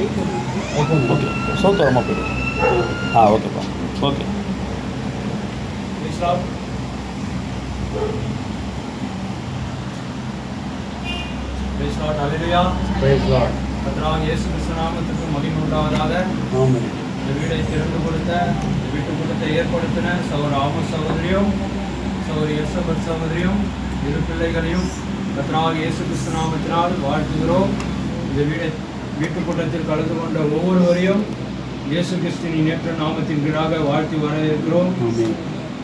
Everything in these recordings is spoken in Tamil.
ஓகே சோத்திரமாக போய்டும். ஓகேப்பா, ஓகே. கர்த்தராகிய இயேசு கிறிஸ்து நாமத்துக்கு மகிமை உண்டாவதாக. இந்த வீடை திறந்து கொடுத்த, இந்த வீட்டுக்குள்ளத்தை ஏற்படுத்தின சகோதர ஆமோஸ் சகோதரியும் சகோதரி எலிசபெத் சகோதரியும் இரு பிள்ளைகளையும் கர்த்தராகிய இயேசு கிறிஸ்து நாமத்தினால் வாழ்த்துகிறோம். இந்த வீட்டுக்கூட்டத்தில் கலந்து கொண்ட ஒவ்வொருவரையும் இயேசு கிறிஸ்துவின் நேற்று நாமத்தின் கீழாக வாழ்த்தி வரவேற்கிறோம்.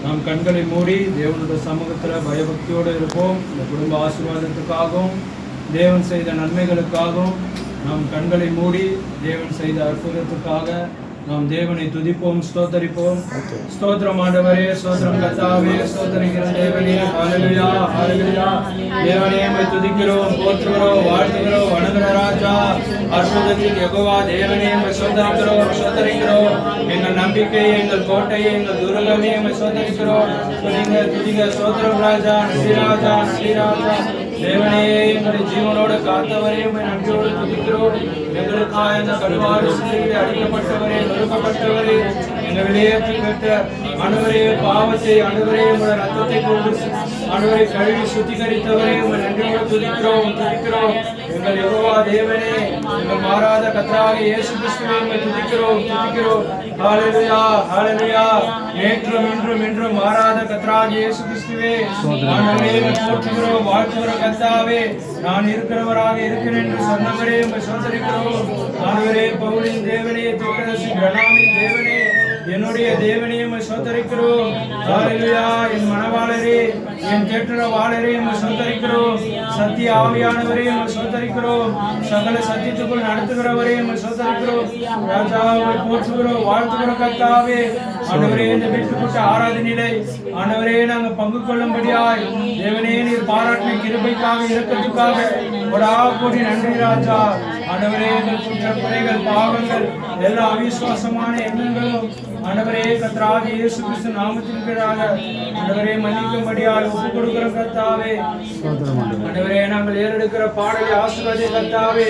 நாம் கண்களை மூடி தேவனுடைய சமூகத்தில் பயபக்தியோடு இருப்போம். இந்த குடும்ப ஆசீர்வாதத்துக்காகவும் தேவன் செய்த நன்மைகளுக்காகவும் நாம் கண்களை மூடி தேவன் செய்த அற்புதத்துக்காக நாம் தேவனை துதிப்போம், ஸ்தோத்தரிப்போம். ஸ்தோத்திரம் ஆண்டவரே, ஸ்தோத்திரம் கர்த்தாவே, ஸ்தோத்தரிக்கிற தேவனே, ஹல்லேலூயா, ஹல்லேலூயா. தேவனே உம்மை துதிக்கிறோம், போற்றுகிறோம், வாழ்த்துகிறோம், வணங்குகிற ராஜா, அற்புதத்தின் யெகோவா தேவனே உம்மை ஸ்தோத்தரிக்கிறோம், ஸ்தோத்தரிக்கிறோம். எங்கள் நம்பிக்கையை, எங்கள் கோட்டையை, எங்கள் துருகமே உம்மை ஸ்தோத்தரிக்கிறோம். துதிங்க, ஸ்தோத்திரம் ராஜா, நன்றி ராஜா, நன்றி ராஜா. தேவனே எங்களை ஜீவனோடு காத்தவரே உம்மை நன்றியோடு துதிக்கிறோம். எங்களுக்காக இந்த கல்வாரி சிலுவையில் அடிக்கப்பட்டவரே, நொறுக்கப்பட்டவரே, எங்களிலே பெற்ற ஆண்டவரே, பாவத்தை ஆண்டவரே உம்முடைய ரத்தத்தை கொண்டு ஆண்டவரை கழுவி சுத்திகரித்தவரே உம்மை நன்றியோடு துதிக்கிறோம். எங்கள் யெகோவா தேவனே, எங்கள் மாறாத கர்த்தராகிய இயேசு கிறிஸ்துவே உம்மை துதிக்கிறோம். ஹல்லேலூயா, ஹல்லேலூயா. நேற்றும் இன்றும் என்றும் மாறாத கர்த்தராகிய இயேசு கிறிஸ்துவே ஆண்டவரே போற்றுகிறோம், வாழ்த்துகிறோம். கர்த்தாவே, நான் இருக்கிறவராக இருக்கிறேன் என்று சொன்னவரே உம்மை ஸ்தோத்திரிக்கிறோம். ஆண்டவரே, பவுலின் தேவனே, தீர்க்கதரிசி பிரணாமின் தேவனே, என்னுடைய தேவனே உம்மை ஸ்தோத்திரிக்கிறோம். ஹல்லேலூயா. என் மனவாளரே, என் தேற்றரவாளரே உம்மை ஸ்தோத்திரிக்கிறோம். சத்திய ஆவியானவரே உம்மை ஸ்தோத்திரிக்கிறோம். சகல சத்தியத்துக்குள் நடத்துகிறவரே உம்மை ஸ்தோத்திரிக்கிறோம். ராஜாவை போற்றுகிறோம், வாழ்த்துகிறோம். கர்த்தாவே, ஆண்டவரே இந்த வீட்டுக்குட்ட ஆராதனையிலே ஆண்டவரே நாங்கள் பங்கு கொள்ளும்படியாய் தேவனே நீர் பாராட்டின கிருபைக்காக, இரக்கத்துக்காக கொடா கோடி நன்றி ராஜா. ஆண்டவரே எங்கள் குற்றம், குறைகள், பாவங்கள், எல்லா அவிசுவாசமான எண்ணங்களும் ஆண்டவரே கர்த்தராகிய இயேசு கிறிஸ்து நாமத்தின் கீழாக ஆண்டவரே மன்னிக்கும்படியாய் ஒப்புக் கொடுக்கிற கர்த்தாவே. ஆண்டவரே நாங்கள் ஏறெடுக்கிற பாடலை ஆசீர்வதி கர்த்தாவே.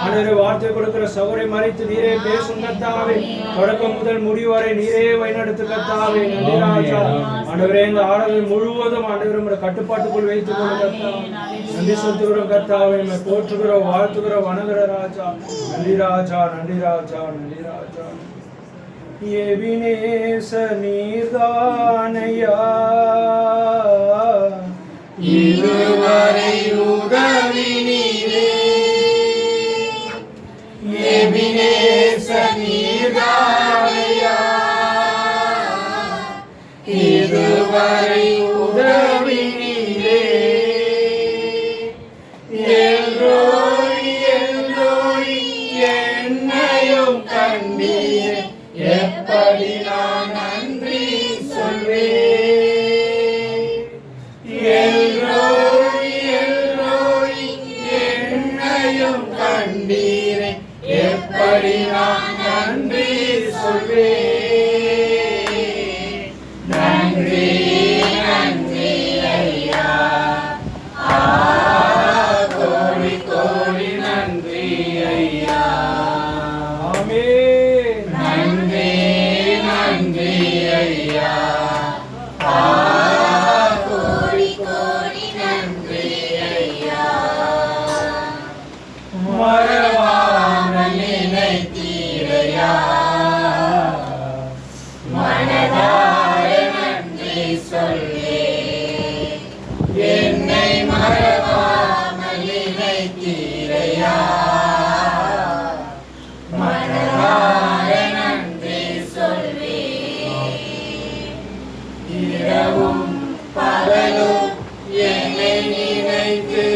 ஆண்டவரே வார்த்தை கொடுக்கிற சவுரை மறைத்து நீரே பேசும் கர்த்தாவே. தொடக்கம் முதல் முடிவு வரை நீரே வழிநடத்து கர்த்தாவே. நன்றி ராஜா. ஆண்டவரே இந்த ஆராதனை முழுவதும் ஆண்டவரே உம்முடைய கட்டுப்பாட்டுக்குள் வைத்துக் கொள்ளும் கர்த்தாவே. நன்றி செலுத்துகிறோம் கர்த்தாவே. நம்மை போற்றுகிறோம், வாழ்த்துகிறோம், வணங்குகிற ராஜா. நன்றி ராஜா, நன்றி ராஜா, நன்றி ராஜா. எபினேச நீர்தானையா இதுவரை உதவி நீரே. எபினேச நீர்தானையா இதுவரை உதவி நீரே. எல்லோரி எல்லோரி என்னையும் கண்டீரே, எப்படி நான் நன்றி சொல்வேன். எல்லோரி எல்லோரி என்னையும் கண்டீரே, எப்படி நான் நன்றி சொல்வேன். நன்றி நன்றி ஐயா, கோடி கோடி நன்றி ஐயா. ஆமென். நன்றி நன்றி ஐயா, கோடி கோடி நன்றி ஐயா. மறவாமல் நினைத்தீரையா, மனதார நன்றி சொல்வேன். என்னை மறவாமல் நினைத்தீரையா, மனதார நன்றி சொல்வேன். இரவும் பகலும் என்னை நினைத்து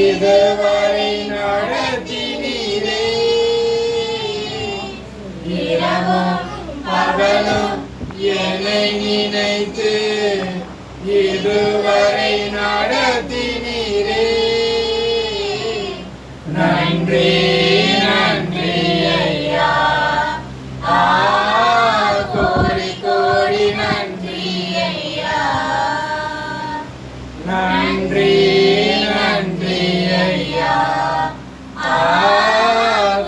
இதுவரை நடத்தினீரே. இரவும் பகலும் என்னை நினைத்து இதுவரை நடத்தினீரே. நன்றி நன்றி ஐயா, கோடி கோடி நன்றி ஐயா. நன்றி நன்றி ஐயா,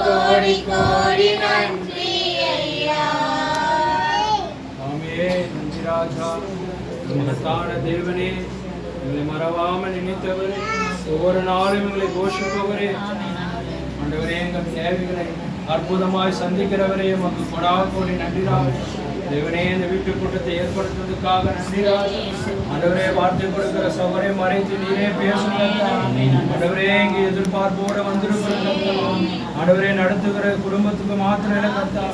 கோடி ஸ்தான தேவனே, எங்களை மறவாமல் நினைத்தவரே, ஒவ்வொரு நாளும் எங்களை போஷிப்பவரே, ஆண்டவரே எங்கள் தேவைகளை அற்புதமாய் சந்திக்கிறவரே, உமக்கு கொடாகோடி நன்றிராஜ். தேவனே, இந்த வீட்டு கூட்டத்தை ஏற்படுத்துவதற்காக நன்றிராஜ். ஆண்டவரே, வார்த்தை கொடுக்கிற சகோதரை மறைத்து நீரே பேசுங்க. ஆண்டவரே, இங்கே எதிர்பார்ப்போட வந்திருக்கிறோம். ஆண்டவரே, நடத்துகிற குடும்பத்துக்கு மாத்திரம் இல்லை கர்த்தா,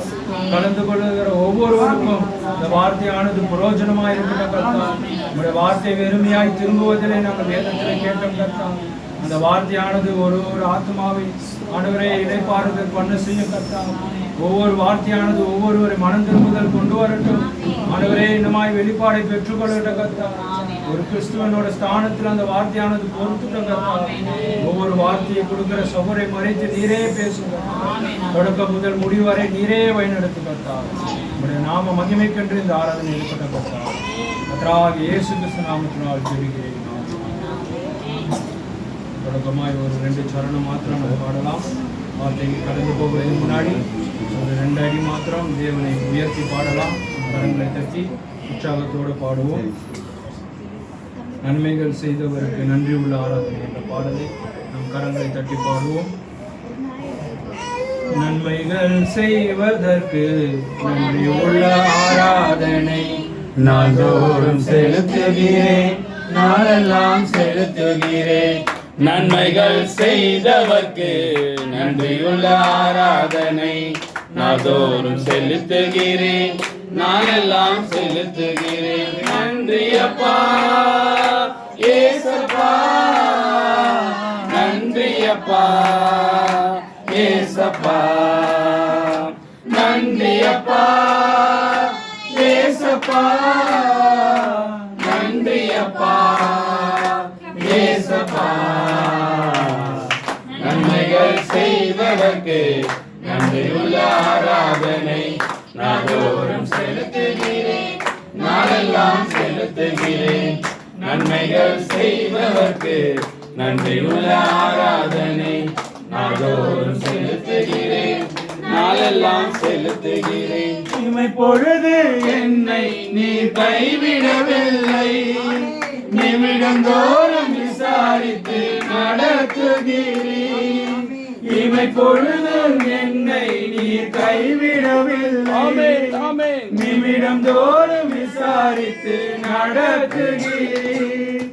கலந்து கொள்ளுகிற ஒவ்வொருவருக்கும் இந்த வார்த்தையானது பிரயோஜனமாய் இருக்கிற கர்த்தா. உங்களுடைய வார்த்தை வெறுமையாய் திரும்புவதிலே நாங்கள் வேதத்தில் கேட்டோம் கர்த்தா. அந்த வார்த்தையானது ஒரு ஆத்மாவை ஆண்டவரே இடைப்பாறுதல் பண்ண செய்யும் கர்த்தா. ஒவ்வொரு வார்த்தையானது ஒவ்வொருவரை மனம் திரும்புதல் கொண்டு வரட்டும். ஆண்டவரே, இன்னமாய் வெளிப்பாடை பெற்றுக்கொள்ளட்டும் கர்த்தா. ஒரு கிறிஸ்துவனோட ஸ்தானத்தில் அந்த வார்த்தையானது பொறுத்துட்டும் கர்த்தா. ஒவ்வொரு வார்த்தையை கொடுக்கிற சகோரை மறைத்து நீரே பேசுங்க. தொடக்க முதல் முடிவு வரை நீரே வழிநடத்து கர்த்தா. உங்களுடைய நாம மகிமைக்கென்று இந்த ஆராதனை ஏற்பட்ட கர்த்தா. கர்த்தராக இயேசு கிறிஸ்து நாமத்தினால் ஜெபிக்கிறேன். தொடக்கமாய் ஒரு 2 சரணம் மாத்திரம் நம்ம பாடலாம். வார்த்தைக்கு கடந்து போவதற்கு முன்னாடி ஒரு 2 அடி மாத்திரம் தேவனை உயர்த்தி பாடலாம். கரங்களை தட்டி உற்சாகத்தோடு பாடுவோம். நன்மைகள் செய்தவருக்கு நன்றி உள்ள ஆராதனை என்ற பாடலை நம் கரங்களை தட்டி பாடுவோம். நன்மைகள் செய்வதற்கு நன்றி உள்ள ஆராதனை நாள்தோறும் செலுத்துகிறேன், நாளெல்லாம் செலுத்துகிறேன். நன்மைகள் செய்தவர்க்கு நன்றியுள்ள ஆராதனை நாள்தோறும் செலுத்துகிறேன், நாளெல்லாம் செலுத்துகிறேன். நன்றி அப்பா ஏசப்பா, நன்றி அப்பா ஏசப்பா, நன்றி அப்பா ஏசப்பா, நன்றி அப்பா ஏசப்பா. நன்மைகள் செய்வதற்கு நன்றியுள்ள ஆராதனை நாள்தோறும் செலுத்துகிறேன், நாளெல்லாம் செலுத்துகிறேன். நன்மைகள் செய்வதற்கு நன்றியுள்ள ஆராதனை நாள்தோறும் செலுத்துகிறேன், நாளெல்லாம் செலுத்துகிறேன். இமை பொழுது என்னை நீ கைவிடவில்லை, நிமிடந்தோறும் விசாரித்து நடத்துகிறேன். இமை பொழுது என்னை நீ கைவிடவில்லை, நிமிடந்தோறும் விசாரித்து நடத்துகிறேன்.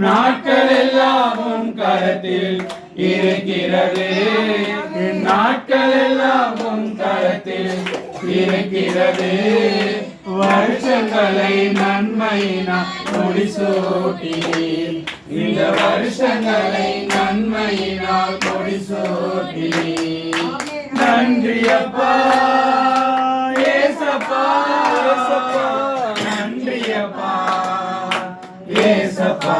நாட்கள் எல்லாம் உன் கரத்தில் இருக்கிறது, நாட்கள் எல்லாம் உன் கரத்தில் இருக்கிறது. வருஷங்களை நன்மையினால் முடிசூட்டினீர், இந்த வருஷங்களை நன்மையினால் முடிசூட்டினீர். நன்றி அப்பா ஏசப்பா, நன்றி அப்பா ஏசப்பா,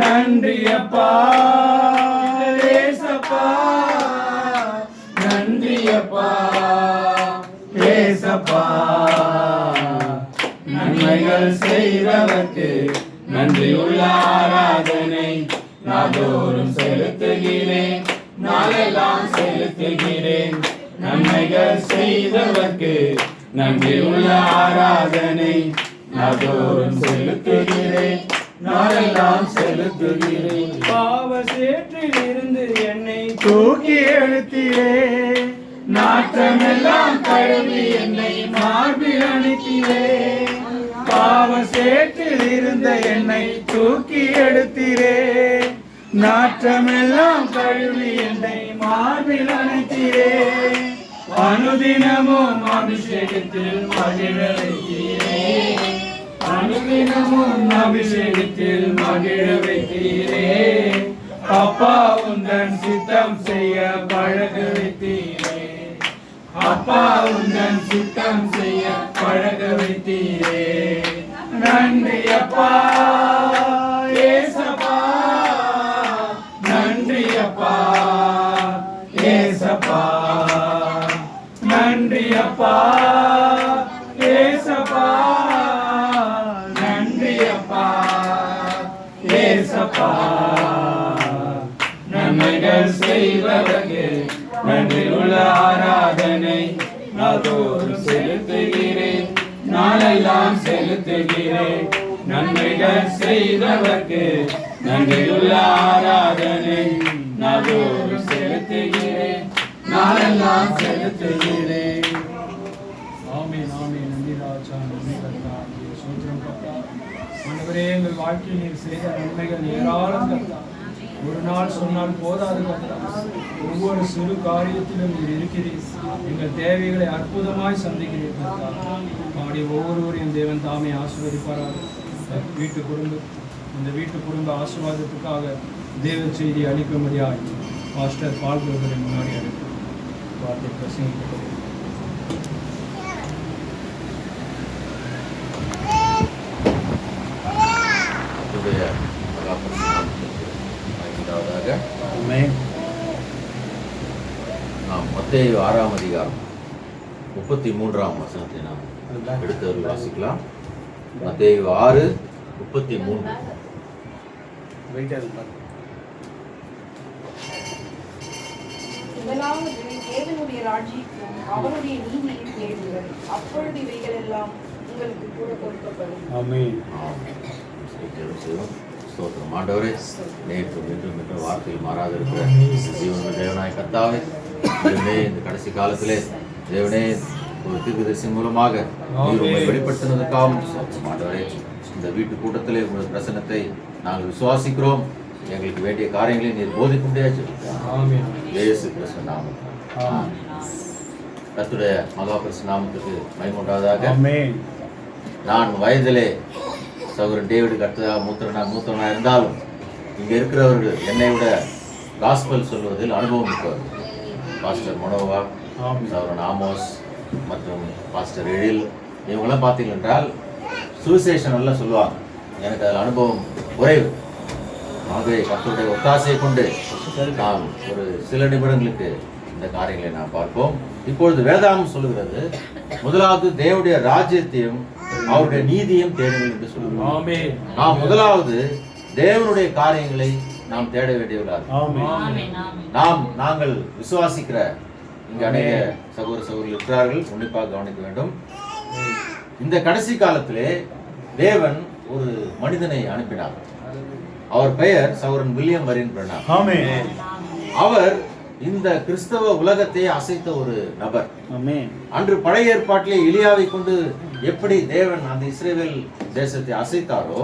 நன்றி அப்பா ஏசப்பா, நன்றி அப்பா ஏசப்பா. நன்மைகள் செய்தவர்க்கு நன்றியுள்ள ஆராதனை நாள்தோறும் செலுத்துகிறேன், நாளெல்லாம் செலுத்துகிறேன். நன்மைகள் செய்தவர்க்கு நன்றியுள்ள ஆராதனை நாள்தோறும் செலுத்துகிறேன், நாளெல்லாம் செலுத்துகிறேன். பாவ சேற்றில் இருந்து என்னை தூக்கி எடுத்தீரே, நாற்றமெல்லாம் கழுவி என்னை மார்பில் அணைத்தீரே. பாவ சேற்றில் இருந்த என்னை தூக்கி எடுத்தீரே, நாற்றமெல்லாம் கழுவி என்னை மார்பில் அணைத்தீரே. அனுதினமும் அபிஷேகத்தில் மகிழ வைத்தீரே, அனுதினமும் அபிஷேகத்தில் மகிழ வைத்தீரே. அப்பா உந்தன் சித்தம் செய்ய பழக வைத்தீரே, அப்பா உந்தன் சித்தம் செய்ய பழக வைத்தீரே. நன்றி அப்பா ஏசப்பா, நன்றி அப்பா ஏசப்பா, நன்றி அப்பா ஏசப்பா, நன்றி அப்பா ஏசப்பா. நன்மைகள் செய்வதற்கு நன்றியுள்ள ஆராதனை நாள்தோறும் செலுத்துகிறேன், நாளெல்லாம் செலுத்துகிறேன். நன்மைகள் செய்தவர்க்கு நன்றியுள்ள ஆராதனை நாளோறும் செலுத்துகிறேன், நாளெல்லாம் செலுத்துகிறேன். ஆமென் ஆமென். நன்றி ராஜா, நன்றி கர்த்தாவே. சோத்திரம் கர்த்தாவே. ஆண்டவரே, எங்கள் வாழ்க்கையில் நீர் செய்த நன்மைகள் ஏராளம் கர்த்தாவே. ஒரு நாள் சொன்னால் போதாது கர்த்தாவே. ஒவ்வொரு சிறு காரியத்திலும் நீர் இருக்கிறீர். எங்கள் தேவைகளை அற்புதமாய் சந்திக்கிறீர் கர்த்தாவே. பாடி ஒவ்வொருவரையும் தேவன் தாமே ஆசீர்வதிப்பாராக. இந்த வீட்டு குடும்ப ஆசீர்வாதத்துக்காக தேவ செய்தி அளிக்கும்படியாய் பாஸ்டர் பால் பிரதரை முன்னாடி அழைத்து வார்த்தை பிரசங்கிக்கிறேன். நாம் மத்தேயு 6ஆம் அதிகாரம் 33ஆம் வசனத்தை நாம் எடுத்து வாசிக்கலாம். மத்தேயு 6:33. முதலாவது தேவனுடைய ராஜ்யத்தையும் அவருடைய நீதியையும் தேடுங்கள், அப்பொழுது இவைகள் எல்லாம் உங்களுக்கு கூட கொடுக்கப்படும். ஆமென். ஸ்தோத்திரம் ஆண்டவரே, நேற்று இன்றும் வார்த்தையில் மாறாத இருக்கிற ஜீவனுள்ள தேவனாய் கர்த்தாவே, தேவனே, இந்த கடைசி காலத்திலே தேவனே ஒரு தீர்க்கதரிசி மூலமாக நீர் உம்மை வெளிப்படுத்தினதுக்காகவும் ஸ்தோத்திரம் ஆண்டவரே. இந்த வீட்டு கூட்டத்திலே உங்கள் பிரசன்னத்தை நாங்கள் விசுவாசிக்கிறோம். எங்களுக்கு வேண்டிய காரியங்களை நீர் போதிக்க முடியாது. இயேசு கிறிஸ்து நாமம் கர்த்தருடைய மகா பரிசுத்த நாமத்துக்கு மகிமை உண்டாவதாக. நான் வயதிலே சகோதரன் டேவிட் கர்த்தராக மூத்தவனாக இருந்தாலும் இங்கே இருக்கிறவர்கள் என்னை விட காஸ்பல் சொல்வதில் அனுபவம் மிக்கவர். பாஸ்டர் மனோவா, சகோதரன் ஆமோஸ் மற்றும் பாஸ்டர் எழில், இவங்கெல்லாம் பார்த்தீங்க என்றால் சுவிசேஷன் எல்லாம் சொல்லுவாங்க. எனக்கு அதில் அனுபவம் குறைவு. ஆகவே கர்த்தருடைய ஒத்தாசையை கொண்டு நாம் ஒரு சில நிமிடங்களுக்கு இந்த காரியங்களை நாம் பார்ப்போம். இப்பொழுது வேதாகம் சொல்லுகிறது, முதலாவது தேவனுடைய ராஜ்யத்தையும் அவருடைய நீதியும் தேடுங்கள் என்று சொல்லுவோம். நாம் முதலாவது தேவனுடைய காரியங்களை நாம் தேட வேண்டியவர்களாக நாங்கள் விசுவாசிக்கிற இங்கு அநேக சகோதர சகோதரிகள் இருக்கிறார்கள், உன்னிப்பாக கவனிக்க வேண்டும். இந்த கடைசி காலத்திலே தேவன் ஒரு மனிதனை அனுப்பினார். அவர் பெயர் சகோதரன் வில்லியம் மரியன் பிரணாம். அவர் இந்த கிறிஸ்தவ உலகத்தை அசைத்த ஒரு நபர். அன்று பழைய ஏற்பாட்டிலே எலியாவை கொண்டு எப்படி தேவன் அந்த இஸ்ரேல் தேசத்தை அசைத்தாரோ,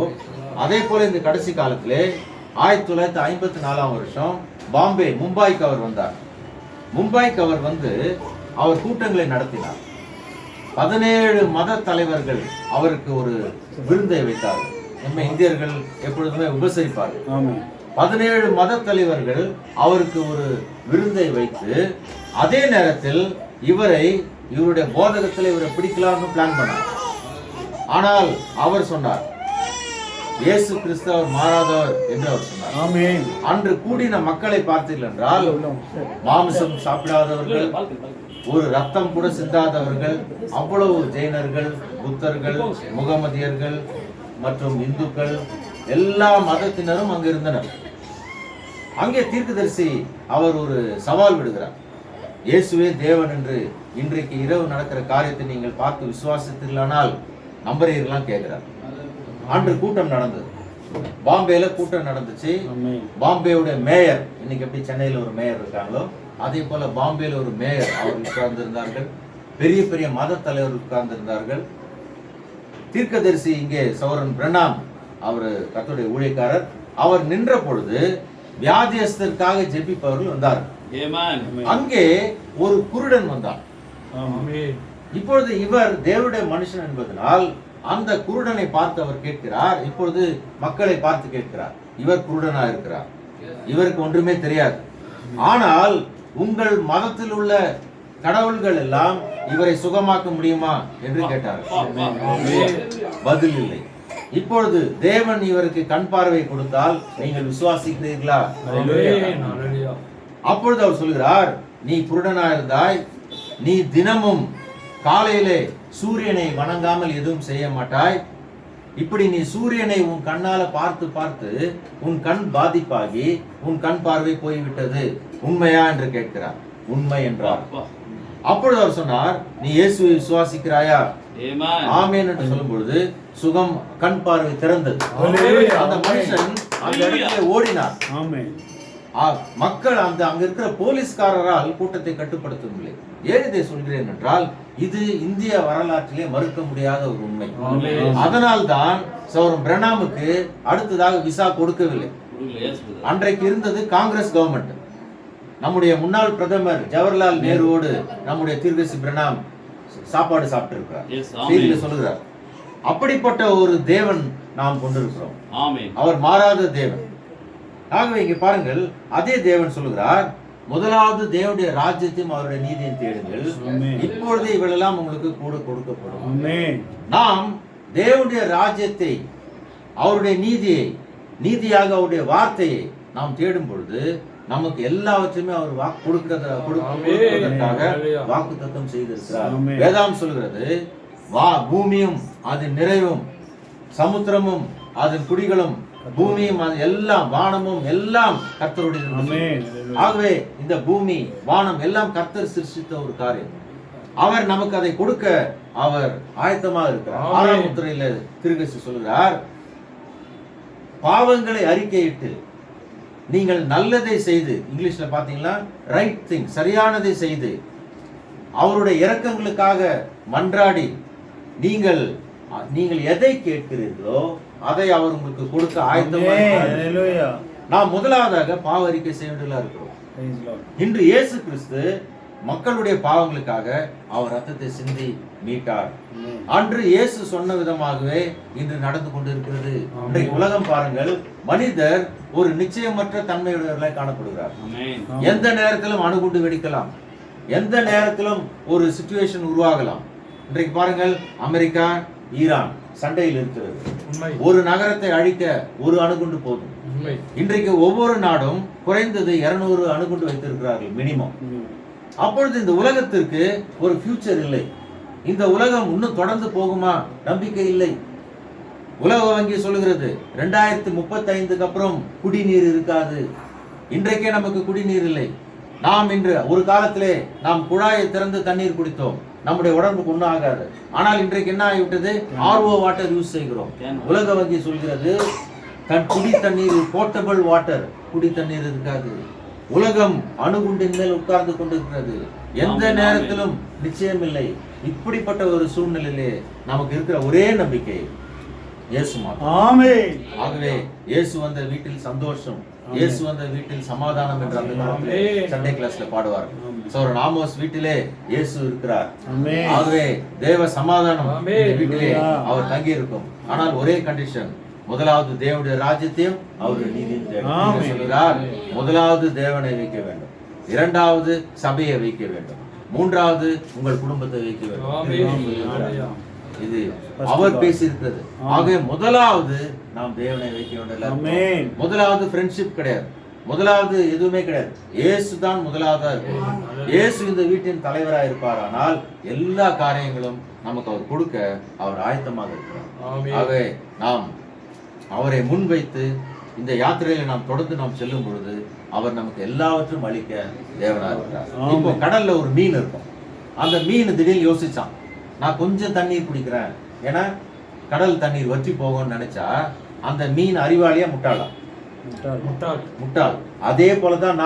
அதே போல இந்த கடைசி காலத்திலே 1954ஆம் வருஷம் மும்பைக்கு அவர் வந்தார். மும்பைக்கு அவர் வந்து அவர் கூட்டங்களை நடத்தினார். 17 மத தலைவர்கள் அவருக்கு ஒரு விருந்தை வைத்தார்கள். நம்ம இந்தியர்கள் எப்பொழுதுமே உபசரிப்பார்கள். 17 மத தலைவர்கள் அவருக்கு ஒரு விருந்தை வைத்து, அதே நேரத்தில் இவருடைய போதகத்தில் இவரை பிடிக்கலாம்னு பிளான் பண்ணார். ஆனால் அவர் சொன்னார், இயேசு கிறிஸ்தவர் மாறாதவர் என்று அவர் சொன்னார். அன்று கூடின மக்களை பார்த்தீர்கள் என்றால், மாமிசம் சாப்பிடாதவர்கள், ஒரு ரத்தம் கூட சிந்தாதவர்கள், அவ்வளவு ஜெயினர்கள், புத்தர்கள், முகமதியர்கள் மற்றும் இந்துக்கள், எல்லா மதத்தினரும் அங்கு இருந்தனர். அங்கே தீர்க்கதரிசி அவர் ஒரு சவால் விடுகிறார். இயேசுவே தேவன் என்று இன்றைக்கு இரவு நடக்கிற காரியத்தை நீங்கள் பார்த்து விசுவாசித்தீர்களானால் நம்புறீர்களாம் கேட்கிறார். அன்று கூட்டம் நடந்தது. பாம்பேல கூட்டம் நடந்துச்சு. பாம்பேவுடைய மேயர், இன்னைக்கு எப்படி சென்னையில் ஒரு மேயர் இருக்காங்களோ அதே போல பாம்பேல ஒரு மேயர் அவர் உட்கார்ந்து இருந்தார்கள். பெரிய பெரிய மத தலைவர் உட்கார்ந்து இருந்தார்கள். தீர்க்கதரிசி இங்கே சகோதரன் பிரணாம், அவர் கர்த்தருடைய ஊழியக்காரர், அவர் நின்ற பொழுது வியாதியஸ்தருக்காக ஜெபிப்பவர்கள் வந்தார்கள். அங்கே ஒரு குருடன் வந்தார். இப்பொழுது இவர் தேவனுடைய மனுஷன் என்பதனால் அந்த குருடனை பார்த்து அவர் கேட்கிறார். இப்பொழுது மக்களை பார்த்து கேட்கிறார். இவர் குருடனா இருக்கிறார், இவருக்கு ஒன்றுமே தெரியாது. ஆனால் உங்கள் மதத்தில் உள்ள கடவுள்கள் எல்லாம் இவரை சுகமாக்க முடியுமா என்று கேட்டார். பதில் இல்லை. இப்பொழுது தேவன் இவருக்கு கண் பார்வை கொடுத்தால் நீங்கள் விசுவாசிக்கிறீர்களா? அப்பொழுது அவர் சொல்கிறார், நீ குருடனா இருந்தாய், நீ தினமும் காலையிலே சூரியனை வணங்காமல் எதுவும் செய்ய மாட்டாய். இப்படி நீ சூரியனை உன் கண்ணால பார்த்து பார்த்து உன் கண் பாதிப்பாகி உன் கண் பார்வை போய்விட்டது, உண்மையா என்று கேட்கிறார். உண்மை என்றார். அப்பொழுது அவர் சொன்னார், நீ இயேசுவை விசுவாசிக்கிறாயா? ஆமென் என்று சொல்லும் பொழுது சுகம், கண் பார்வை திறந்தது. அந்த மனுஷன் அந்த இடத்துல ஓடினார். மக்கள் அங்க இருக்கிற போலீஸ்காரரால் கூட்டத்தை கட்டுப்படுத்தவில்லை. ஏன் இதை சொல்கிறேன் என்றால், இது இந்திய வரலாற்றிலே மறுக்க முடியாத ஒரு உண்மை. அதனால்தான் சகோதரன் பிரணாமுக்கு அடுத்ததாக விசா கொடுக்கவில்லை. அன்றைக்கு இருந்தது காங்கிரஸ் கவர்மெண்ட். நம்முடைய முன்னாள் பிரதமர் ஜவஹர்லால் நேருவோடு நம்முடைய தீர்க்கதரிசி பிரணாம் சாப்பாடு சாப்பிட்டு இருக்கிறார், சொல்லுகிறார். அப்படிப்பட்ட ஒரு தேவன் நாம் கொண்டிருக்கிறோம். அவர் மாறாத தேவன். ஆகவே இங்கே பாருங்கள், அதே தேவன் சொல்லுகிறார், முதலாவது தேவனுடைய ராஜ்யத்தையும் அவருடைய நீதியையும் தேடுங்கள், இப்பொழுதே இவளெல்லாம் உங்களுக்கு கூட கொடுக்கப்படும். நாம் தேவனுடைய ராஜ்யத்தை, அவருடைய நீதியை, நீதியாக அவருடைய வார்த்தையை நாம் தேடும் பொழுது நமக்கு எல்லாவற்றையுமே அவர் வாக்கு கொடுக்கிறதற்காக வாக்கு தத்தம் செய்திருக்கிறார். வேதாம் சொல்கிறது, பூமியும் அதன் நிறைவும், சமுத்திரமும் அதன் குடிகளும், பூமியும் எல்லாம், வானமும் எல்லாம் கர்த்தருடைய. ஆகவே இந்த பூமி, வானம் எல்லாம் கர்த்தர் சிருஷ்டித்த ஒரு காரியம். அவர் நமக்கு அதை கொடுக்க அவர் ஆயத்தமாக இருக்கிறார். 6ஆம் முத்திரையில தீர்க்கதரிசி சொல்கிறார், பாவங்களை அறிக்கையிட்டு நீங்கள் நல்லதை செய்து, இங்கிலீஷ்ல பாத்தீங்கன்னா ரைட் திங், சரியானதை செய்து அவருடைய இரக்கங்களுக்காக மன்றாடி நீங்கள் எதை கேட்கிறீர்களோ அதை அவர் உங்களுக்கு கொடுக்க ஆயத்தமாக. நாம் முதலாவதாக பாவ அறிக்கை செய்ய வேண்டியதா இருக்கிறோம். இன்று இயேசு கிறிஸ்து மக்களுடைய பாவங்களுக்காக அவர் ரத்தத்தை சிந்தி மீட்டார். அன்று இயேசு சொன்ன விதமாகவே இன்று நடந்து கொண்டிருக்கிறது. இன்றைக்கு உலகம் பாருங்கள், மனிதர் ஒரு நிச்சயமற்ற தன்மையுடையவர்களாய் காணப்படுகிறார். எந்த நேரத்திலும் அணுகுண்டு வெடிக்கலாம், எந்த நேரத்திலும் ஒரு சிச்சுவேஷன் உருவாகலாம். இன்றைக்கு பாருங்கள், அமெரிக்கா ஈரான் சண்டையில் இருக்கிறது. ஒரு நகரத்தை அழிக்க ஒரு அணுகுண்டு போதும். இன்றைக்கு ஒவ்வொரு நாடும் குறைந்தது 200 அணுகுண்டு வைத்திருக்கிறார்கள் மினிமம். அப்பொழுது இந்த உலகத்திற்கு ஒரு ஃபியூச்சர் இல்லை. இந்த உலகம் இன்னும் தொடர்ந்து போகுமா? நம்பிக்கை இல்லை. உலக வங்கி சொல்லுகிறது 2035க்கு அப்புறம் குடிநீர் இருக்காது. இன்றைக்கே நமக்கு குடிநீர் இல்லை. நாம் இன்று ஒரு காலத்திலே நாம் குழாயை திறந்து தண்ணீர் குடித்தோம், நம்முடைய உடம்புக்கு ஒன்றும் ஆகாது. ஆனால் இன்றைக்கு என்ன ஆகிவிட்டது? RO வாட்டர் யூஸ் செய்கிறோம். உலக வங்கி சொல்கிறது குடி தண்ணீர், போர்ட்டபிள் வாட்டர், குடி தண்ணீர் இருக்காது. உலகம் அணுகுண்டின் மேல் உட்கார்ந்து கொண்டிருக்கிறது. எந்த நேரத்திலும் நிச்சயம் இல்லை. இப்படிப்பட்ட ஒரு சூழ்நிலையிலே நமக்கு இருக்கிற ஒரே நம்பிக்கை இயேசு மாத்திரம். ஆகவே இயேசு வந்த வீட்டில் சந்தோஷம், இயேசு வந்த வீட்டில் சமாதானம் என்று அந்த காலத்திலே சண்டே கிளாஸ்ல பாடுவார். சோரன் ஆமோஸ் வீட்டிலே இயேசு இருக்கிறார். ஆகவே தேவ சமாதானம் வீட்டிலே அவர் தங்கி இருக்கும். ஆனால் ஒரே கண்டிஷன், முதலாவது தேவனுடைய ராஜ்யத்தையும் அவருடைய நீதியும் சொல்கிறார். முதலாவது தேவனை வைக்க வேண்டும், இரண்டாவது சபையை வைக்க வேண்டும், மூன்றாவது உங்கள் குடும்பத்தை வைக்க வேண்டும். இது அவர் பேசியிருக்கிறது. ஆகவே முதலாவது நாம் தேவனை வைக்க வேண்டும். முதலாவது ஃப்ரெண்ட்ஷிப் கிடையாது, முதலாவது எதுவுமே கிடையாது. இயேசு தான் முதலாவதா இருக்கும். இயேசு இந்த வீட்டின் தலைவராக இருப்பார். ஆனால் எல்லா காரியங்களும் நமக்கு அவர் கொடுக்க அவர் ஆயத்தமாக இருக்கிறார். ஆகவே நாம் அவரை முன்வைத்து இந்த யாத்திரையில நாம் தொடர்ந்து நாம் செல்லும் பொழுது அவர் நமக்கு எல்லாவற்றும் அளிக்க தேவனா இருக்கிறார். இப்போ கடல்ல ஒரு மீன் இருக்கும். அந்த மீன் திடீர்னு யோசிச்சான், நான் கொஞ்சம் தண்ணீர் குடிக்கிறேன், ஏன்னா கடல் தண்ணீர் வற்றி போகும்னு நினைச்சா அந்த மீன் அறிவாளியா முட்டாளா? முட்டாள். அதே போலதான்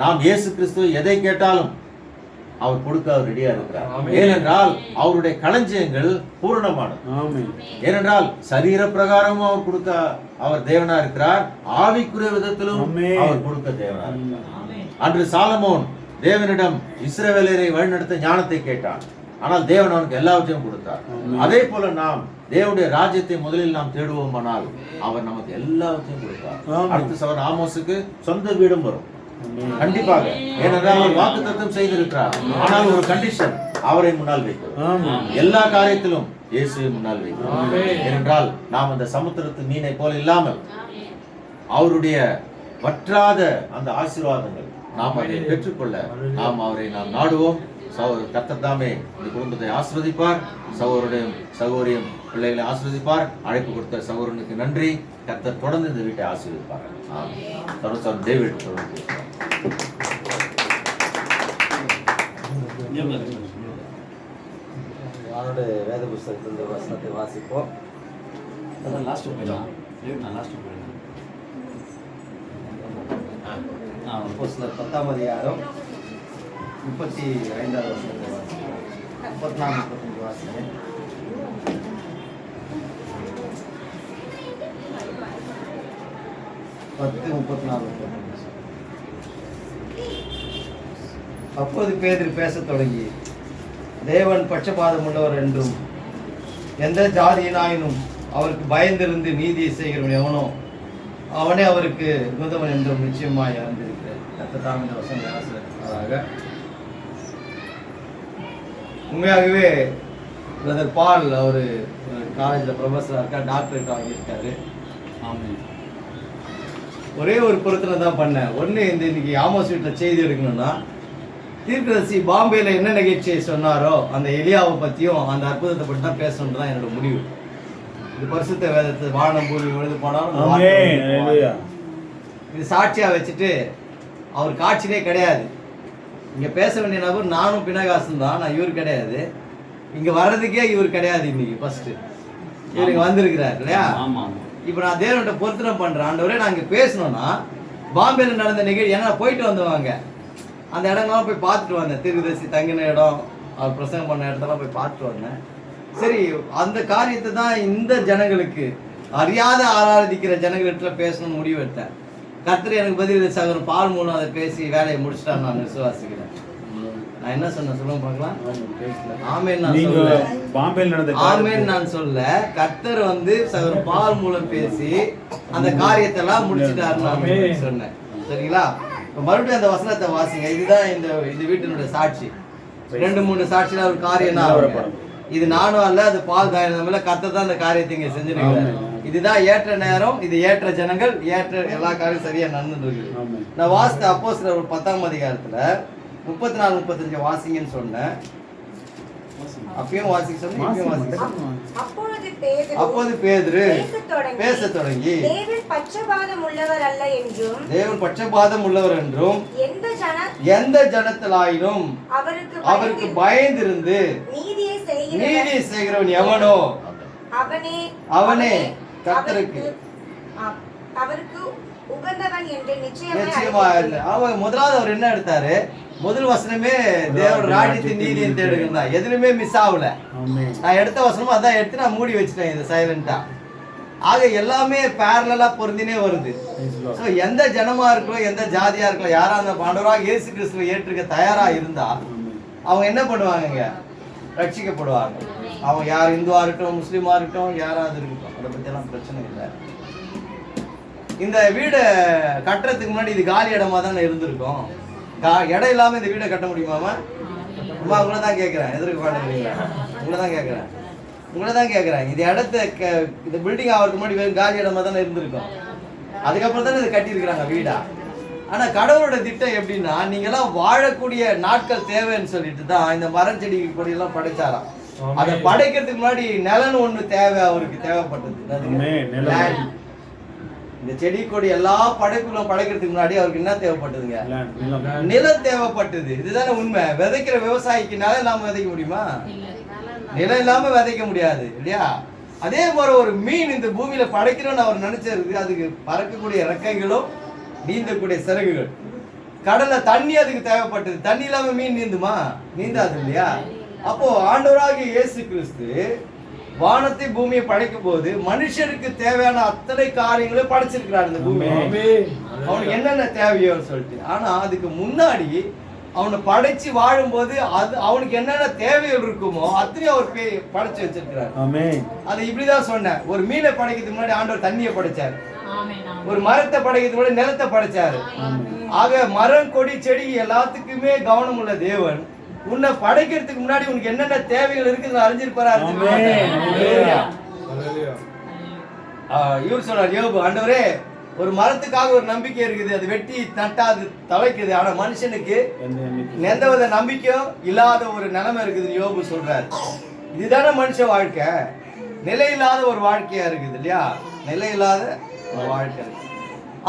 நாம் இயேசு கிறிஸ்து எதை கேட்டாலும் அவர் கொடுக்க அவர் ரெடியா இருக்கிறார். ஏனென்றால் அவருடைய களஞ்சியங்கள் பூரணமானது. ஏனென்றால் சரீர பிரகாரமும் அவர் கொடுக்க அவர் தேவனா இருக்கிறார், ஆவிக்குரிய விதத்திலும் அவர் கொடுக்க தேவனா இருக்கிறார். அன்று சாலமோன் தேவனிடம் இஸ்ரவேலரை வழிநடத்த ஞானத்தை கேட்டான், ஆனால் தேவன் அவனுக்கு எல்லாவற்றையும் கொடுத்தார். அதே போல நாம் தேவனுடைய ராஜ்யத்தை முதலில் நாம் தேடுவோமானால் அவர் நமக்கு எல்லாவற்றையும் கொடுத்தார். அடுத்த சகோதரன் ஆமோஸுக்கு சொந்த வீடும் வரும் கண்டிப்பாக. ஏனென்றால் அவர் வாக்குத்தத்தம் செய்திருக்கிறார். ஆனால் ஒரு கண்டிஷன், அவரை முன்னால் வைக்கிறோம். எல்லா காரியத்திலும் இயேசுவை முன்னால் வைக்கிறோம். ஏனென்றால் நாம் அந்த சமுத்திரத்து மீனை போல இல்லாமல் அவருடைய வற்றாத அந்த ஆசீர்வாதங்கள் நாம் அதை பெற்றுக்கொள்ள நாம் அவரை நாம் நாடுவோம். கர்த்தர் தாமே இந்த குடும்பத்தை ஆசீர்வதிப்பார். சகோதரியும் பிள்ளைகளை ஆசீர்வதிப்பார். அழைப்பு கொடுத்த சகோதரனுக்கு நன்றி. கர்த்தர் தொடர்ந்து இந்த வீட்டை ஆசீர்வதிப்பார். டேவிட் தொடர்ந்து வேத புஸ்தகத்திலிருந்து வசனத்தை வாசிப்போம். அதான் லாஸ்ட்டு போயிடலாம். நான் லாஸ்ட்டு போயிடலாம். அப்போஸ்தலர் 10ஆம் அதிகாரம் 35வது வசனத்தை வாசிப்போம். 34, 35 வாசிங்க. அப்போது பேதுரு பேசத் தொடங்கி, தேவன் பட்சபாதம் உள்ளவர் என்றும் எந்த ஜாதியினாயினும் அவருக்கு பயந்திருந்து நீதியை செய்கிறவன் எவனோ அவனே அவருக்கு உகந்தவன் என்றும் நிச்சயமாய் அறிந்திருக்கிறார். கர்த்தர் இந்த வசனம் ஆசிரியராக உண்மையாகவே பிரதர் பால் அவர் காலேஜில் ப்ரொஃபஸராக இருக்கார், டாக்டரேட் வாங்கியிருக்காரு. ஆமாம். ஒரே ஒரு பொருத்தனை தான் பண்ணேன். ஒன்று இந்த இன்னைக்கு ஆமோஸ் வீட்டில் செய்தி எடுக்கணும்னா, தீர்க்கதரிசி பாம்பேயில் என்ன நிகழ்ச்சியை சொன்னாரோ அந்த எலியாவை பற்றியும் அந்த அற்புதத்தை பற்றி தான் பேசணுன்னு தான் என்னோட முடிவு. இது பரிசுத்த வேதத்தை வானம் பூமி எழுது போனாலும் இது சாட்சியாக வச்சுட்டு அவர் காட்சியிலே கிடையாது. இங்கே பேச வேண்டிய நபர் நானும் பினகாசும் தான், நான் இவர் கிடையாது. இங்கே வர்றதுக்கே இவர் கிடையாது. இன்னைக்கு ஃபர்ஸ்ட்டு இவர் இங்கே வந்திருக்கிறார் இல்லையா? ஆமாம். இப்போ நான் தேவன்கிட்ட பொருத்தனை பண்ணுறேன். ஆண்டவரே நான் இங்கே பேசணும்னா பாம்பேயில் நடந்த நிகழ்ச்சி ஏன்னா போயிட்டு வந்தவாங்க அந்த இடங்கள்லாம் போய் பார்த்துட்டு வந்தேன். தீர்க்கதரிசி தங்கின இடம், அவர் பிரசங்கம் பண்ண இடத்தெல்லாம் போய் பார்த்துட்டு வந்தேன். சரி, அந்த காரியத்தை தான் இந்த ஜனங்களுக்கு அறியாத ஆராதிக்கிற ஜனங்களிடத்துல பேசணும்னு முடிவு எடுத்தேன். கர்த்தர் எனக்கு பதில் சகோதரர் பால் மூலம் அதை பேசி வேலையை முடிச்சுட்டான்னு நான் விசுவாசிக்கிறேன். நான் என்ன சொன்னேன் சொல்லுங்க பார்க்கலாம். ஆமேன் நான் சொல்ல, பாம்பேல நடந்த ஆமேன் நான் சொல்ல, கர்த்தர் சகோதரர் பால் மூலம் பேசி அந்த காரியத்தை எல்லாம் முடிச்சுட்டாருன்னு சொன்னேன். சரிங்களா? இப்போ மறுபடியும் அந்த வசனத்தை வாசிங்க. இதுதான் இந்த வீட்டினுடைய சாட்சி. 2-3 சாட்சியில ஒரு காரியம் தான். இது நானும் அல்ல, அது பால் தாயில கர்த்தர் தான் இந்த காரியத்தை இங்க செஞ்சிருக்காரு. இதுதான் ஏற்ற நேரம், இது ஏற்ற ஜனங்கள், ஏற்ற எல்லா காரியம் சரியா நடந்துட்டு இருக்குது. நான் வாசித்த அப்போஸ்தலர் 10ஆம் அதிகாரத்துல 34-35 வாசிங்கன்னு சொன்னேன். அப்பயும் வாசிக்க சொன்னேன், இப்பயும் வாசிக்க. அப்போது பேதுரு பேசத் தொடங்கி, தேவன் பட்சபாதம் உள்ளவர் என்றும் எந்த ஜனத்திலாயினும் அவருக்கு பயந்திருந்து நீதியை செய்கிறவன் எவனோ அவனே கர்த்தருக்கு நிச்சயமா. அவன் முதலாவது அவர் என்ன எடுத்தாரு? முதல் வசனமே தேவன் ராஜ்யத்தின் நீதியை தேடுகிறதா, எதுலுமே மிஸ் ஆகல. நான் எடுத்த வசனமும் அதான் எடுத்து நான் மூடி வச்சுட்டேன் இது சைலண்டா. ஆக எல்லாமே பேரலா பொருந்தினே வருது. ஸோ எந்த ஜனமா இருக்கலாம், எந்த ஜாதியா இருக்கலாம், யாரா அந்த ஆண்டவராக இயேசு கிறிஸ்துவை ஏற்றுக்க தயாரா இருந்தா அவங்க என்ன பண்ணுவாங்க? ரட்சிக்கப்படுவாங்க. அவங்க யார் இந்துவா இருக்கட்டும், முஸ்லீமா இருக்கட்டும், யாராவது இருக்கட்டும், அதை பத்தி எல்லாம் பிரச்சனை இல்லை. இந்த வீடை கட்டுறதுக்கு முன்னாடி இது காலி இடமா தானே இருந்திருக்கும். இடம் இல்லாம இந்த வீடை கட்ட முடியுமாமா? அம்மா உங்களை தான் கேட்கிறேன். எதிர்க்க பாடுறீங்களா? உங்களை தான் கேட்கிறேன். இது இடத்த இந்த பில்டிங் ஆகிறதுக்கு முன்னாடி வெறும் காலி இடமா தானே இருந்திருக்கும். அதுக்கப்புறம் தானே இது கட்டியிருக்கிறாங்க வீடா. ஆனா கடவுளோட திட்டம் எப்படின்னா, நீங்க எல்லாம் வாழக்கூடிய நாட்கள் தேவைன்னு சொல்லிட்டு தான் இந்த மரம் செடி கொடி எல்லாம் படைச்சாராம். அதை படைக்கிறதுக்கு முன்னாடி நிலன்னு ஒண்ணு தேவை, அவருக்கு தேவைப்பட்டது. இந்த செடி கொடி எல்லா படைப்புகளும் படைக்கிறதுக்கு முன்னாடி அவருக்கு என்ன தேவைப்பட்டதுங்க? நிலம் தேவைப்பட்டது. இதுதானே உண்மை. விதைக்கிற விவசாயிக்கு நிலம் இல்லாம விதைக்க முடியுமா? நிலம் இல்லாம விதைக்க முடியாது இல்லையா? அதே மாதிரி ஒரு மீன் இந்த பூமியில படைக்கணும்னு அவர் நினைச்சிருக்கு. அதுக்கு பறக்கக்கூடிய இறக்கைகளும் நீந்தக்கூடிய சிறகுகள். கடல்ல தண்ணி அதுக்கு தேவைப்பட்டது. தண்ணி இல்லாம மீன் நீந்துமா? நீந்தாது இல்லையா? அப்போ ஆண்டவராகிய இயேசு கிறிஸ்து வானத்தை பூமியை படைக்கும் போது மனுஷனுக்கு தேவையான அத்தனை காரியங்களும் படைச்சிருக்கிறார் இந்த பூமி. அவனுக்கு என்னென்ன தேவையோ சொல்லிட்டு. ஆனா அதுக்கு முன்னாடி அவனை படைச்சு வாழும் போது அது அவனுக்கு என்னென்ன தேவைகள் இருக்குமோ அத்தனையும் அவர் படைச்சு வச்சிருக்கிறார். அது இப்படிதான் சொன்னேன். ஒரு மீனை படைக்கிறதுக்கு முன்னாடி ஆண்டவர் தண்ணியை படைச்சாரு. ஒரு மரத்தை படைக்கிறதுக்கு முன்னாடி நிலத்தை படைச்சாரு. ஆக மரம் கொடி செடி எல்லாத்துக்குமே கவனம் உள்ள தேவன் உன்னை படைக்கிறதுக்கு முன்னாடி உனக்கு என்னென்ன தேவைகள் இருக்குன்னு அறிஞ்சிருப்பாரு. இவர் சொல்றார் யோபு, ஆண்டவரே ஒரு மரத்துக்காக ஒரு நம்பிக்கை இருக்குது, அது வெட்டி நட்டா அது தவைக்குது. ஆனா மனுஷனுக்கு எந்தவித நம்பிக்கையும் இல்லாத ஒரு நிலைமை இருக்குது யோபு சொல்றாரு. இதுதானே மனுஷ வாழ்க்கை. நிலையில்லாத ஒரு வாழ்க்கையா இருக்குது இல்லையா? நிலையில்லாத ஒரு வாழ்க்கை இருக்கு.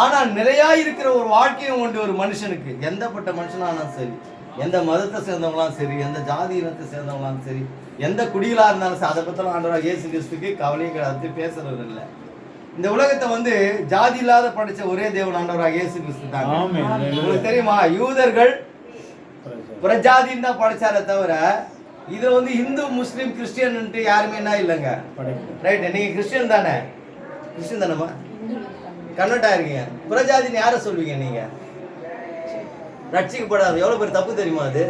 ஆனா நிலையா இருக்கிற ஒரு வாழ்க்கையும் உண்டு ஒரு மனுஷனுக்கு. எந்தப்பட்ட மனுஷனாலும் சரி, எந்த மதத்தை சேர்ந்தவங்களாம் சரி, எந்த ஜாதி இனத்தை சேர்ந்தவங்களாம் சரி, எந்த குடிகளா இருந்தாலும் சரி, அதை பத்திலாம் ஆண்டவராக இயேசு கிறிஸ்துக்கு கவலையே கிடையாது, பேசுறது இல்லை. இந்த உலகத்தை வந்து ஜாதி இல்லாத படைச்ச ஒரே தேவன் ஆண்டவராக இயேசு கிறிஸ்து தான். உங்களுக்கு தெரியுமா, யூதர்கள் புறஜாதின்னு தான் படைச்சாரே தவிர இதுல வந்து இந்து முஸ்லீம் கிறிஸ்டியன் யாருமே என்ன இல்லைங்க. ரைட், நீங்க கிறிஸ்டியன் தானே? கிறிஸ்டியன் தானேம்மா? கன்வெர்ட் ஆயிருக்கீங்க. புறஜாதின்னு யாரை சொல்வீங்க நீங்க? ரட்சிக்கப்படாது. எவ்வளவு பேர் தப்பு தெரியுமா? அது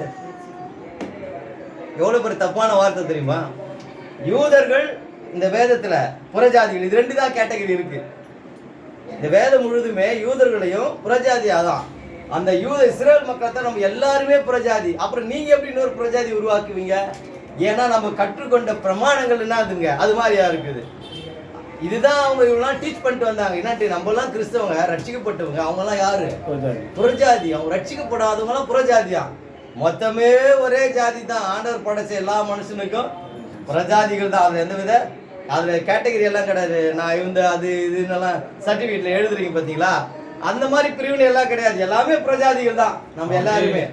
எவ்வளவு பேர் தப்பான வார்த்தை தெரியுமா? யூதர்கள் இந்த வேதத்துல, புறஜாதிகள், இது ரெண்டு தான் கேட்டகரி இருக்கு. இந்த வேதம் முழுதுமே யூதர்களையும் புறஜாதியாதான். அந்த இஸ்ரேல் மக்கள் தான் நம்ம எல்லாருமே புறஜாதி. அப்புறம் நீங்க எப்படி இன்னொரு புறஜாதி உருவாக்குவீங்க? ஏன்னா நம்ம கற்றுக்கொண்ட பிரமாணங்கள் என்னதுங்க அது மாதிரியா இருக்குது. இதுதான் அவங்க இவங்கெல்லாம் டீச் பண்ணிட்டு வந்தாங்க. என்னாட்டி நம்ம எல்லாம் கிறிஸ்தவங்க, ரட்சிக்கப்பட்டவங்க, அவங்க எல்லாம் யாரு? புறஜாதி. அவங்க ரட்சிக்கப்படாதவங்க எல்லாம் புறஜாதியா. மொத்தமே ஒரே ஜாதி தான். ஆண்டவர் படைச்ச எல்லா மனுஷனுக்கும் புறஜாதிகள் தான். அது எந்த வித அதுல கேட்டகரி எல்லாம் கிடையாது. நான் இந்த அது இதுன்னெல்லாம் சர்டிபிகேட்ல எழுதுறீங்க பாத்தீங்களா, அந்த மாதிரி பிரிவினை எல்லாம் கிடையாது. எல்லாமே பிரஜாதிகள் தான் நம்ம எல்லாருமே.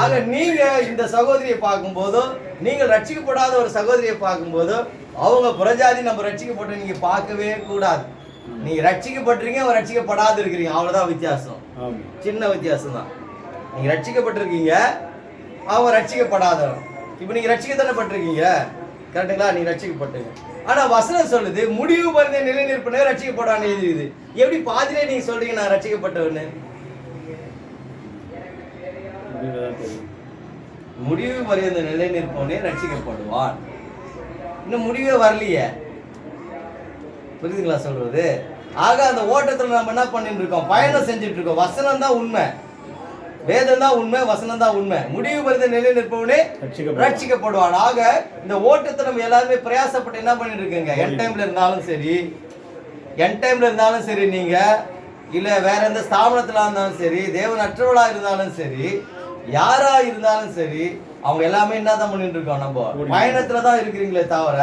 ஆக நீங்க இந்த சகோதரியை பார்க்கும் போதோ, நீங்கள் ரட்சிக்கப்படாத ஒரு சகோதரியை பார்க்கும் போதோ, அவங்க புறஜாதி, நம்ம ரட்சிக்கப்பட்ட நீங்க பார்க்கவே கூடாது. நீங்க ரட்சிக்கப்பட்டிருக்கீங்க, அவங்க ரட்சிக்கப்படாது இருக்கிறீங்க, அவ்வளவுதான் வித்தியாசம். சின்ன வித்தியாசம் தான். நீங்க ரட்சிக்கப்பட்டிருக்கீங்க, அவங்க ரட்சிக்கப்படாதவங்க. இப்ப நீங்க ரட்சிக்கத்தானே பட்டிருக்கீங்க, கரெக்டுங்களா? நீங்க ரட்சிக்கப்பட்டீங்க. ஆனா வசனம் சொல்லுது முடிவு பருந்த நிலை நிற்பனே ரட்சிக்கப்படான்னு எழுதியுது. எப்படி பாதிலே நீங்க சொல்றீங்க நான் ரட்சிக்கப்பட்டவன்னு? முடிவு பருந்த நிலை நிற்பவனே ரட்சிக்கப்படுவான். இன்னும் முடிவே வரலையே, புரியுதுங்களா சொல்றது? ஆக அந்த ஓட்டத்துல நம்ம என்ன பண்ணிட்டு இருக்கோம்? பயணம் செஞ்சுட்டு இருக்கோம். வசனம் தான் உண்மை, வேதம் தான் உண்மை, வசனம் தான் உண்மை. முடிவு பருந்த நிலை நிற்பவனே ரட்சிக்கப்படுவான். ஆக இந்த ஓட்டத்தை நம்ம எல்லாருமே பிரயாசப்பட்டு என்ன பண்ணிட்டு இருக்கீங்க? என் டைம்ல இருந்தாலும் சரி, நீங்க இல்ல வேற எந்த ஸ்தாபனத்துல இருந்தாலும் சரி, தேவன் அற்றவளா இருந்தாலும் சரி, யாரா இருந்தாலும் சரி, அவங்க எல்லாமே என்ன தான் பண்ணிட்டு இருக்கோம்? நம்ம பயணத்துல தான் இருக்கிறீங்களே தவிர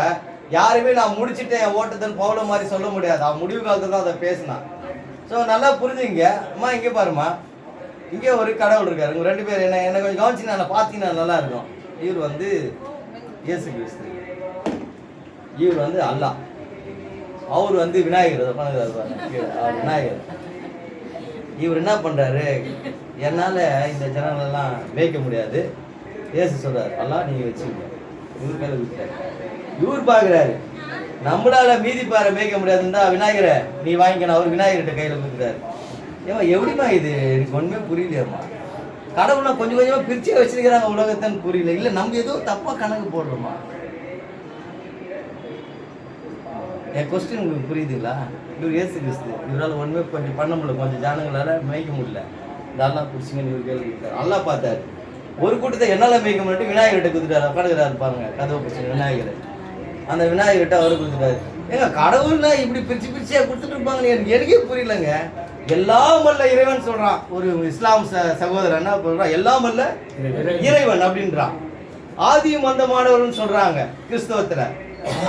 யாருமே நான் முடிச்சுட்டேன் என் ஓட்டத்தின் பவுல மாதிரி சொல்ல முடியாது. அவன் முடிவு காலத்துல தான் அதை பேசினான். ஸோ நல்லா புரிஞ்சுங்க. அம்மா இங்கே பாருமா, இங்கே ஒரு கடவுள் இருக்காரு. உங்க ரெண்டு பேர் என்ன கொஞ்சம் கவனிச்சிங்கன்னா பார்த்தீங்கன்னா நல்லா இருக்கும். இவர் வந்து இயேசு கிறிஸ்து, இவர் வந்து அல்லாஹ், அவர் வந்து விநாயகர். விநாயகர் இவர் என்ன பண்றாரு? என்னால இந்த ஜனங்களெல்லாம் மேய்க்க முடியாது. இயேசு சொல்றாரு, அல்லாஹ் நீங்க வச்சுக்கோங்க. இவர் கையில விட்டாரு. இவர் பாக்குறாரு, நம்மளால மீதி பாறை மேய்க்க முடியாதுன்னா விநாயகரை நீ வாங்கிக்கணும். அவர் விநாயகர்கிட்ட கையில கொடுக்குறாரு. ஏமா எப்படிமா இது? எனக்கு ஒண்ணுமே புரியலையம்மா. கடவுளை கொஞ்சம் கொஞ்சமா பிரிச்சே வச்சிருக்கிறாங்க உலகத்தான், புரியல. இல்ல நம்ம ஏதோ தப்பா கணக்கு போடுறோமா? என் கொஸ்டின் உங்களுக்கு புரியுதுங்களா? இவர் இயேசு கிறிஸ்து, இவரால் ஒண்ணுமே கொஞ்சம் பண்ண முடியல, கொஞ்சம் ஜனங்களால மேய்க்க முடியல. இந்த அல்லா பிடிச்சிங்கன்னு இவர் கேள்வி கொடுத்தாரு. அல்லா பார்த்தாரு, ஒரு கூட்டத்தை என்னால மேய்க்க முடியும், விநாயகர்கிட்ட கொடுத்துட்டாரு. உட்காந்துக்கிறாரு பாருங்க, கதவை பிடிச்சி விநாயகர். அந்த விநாயகர்கிட்ட அவரு கொடுத்துட்டாரு. ஏங்க கடவுள்னா இப்படி பிரிச்சு பிரிச்சியா கொடுத்துட்டு இருப்பாங்க? எனக்கே புரியலங்க. எல்லாம் வல்ல இறைவன் சொல்றான். ஒரு இஸ்லாம் சகோதரன் என்ன சொல்றான்? எல்லாம் வல்ல இறைவன் அப்படின்றான். ஆதியும் மந்தமானவர்கள் சொல்றாங்க கிறிஸ்தவத்துல.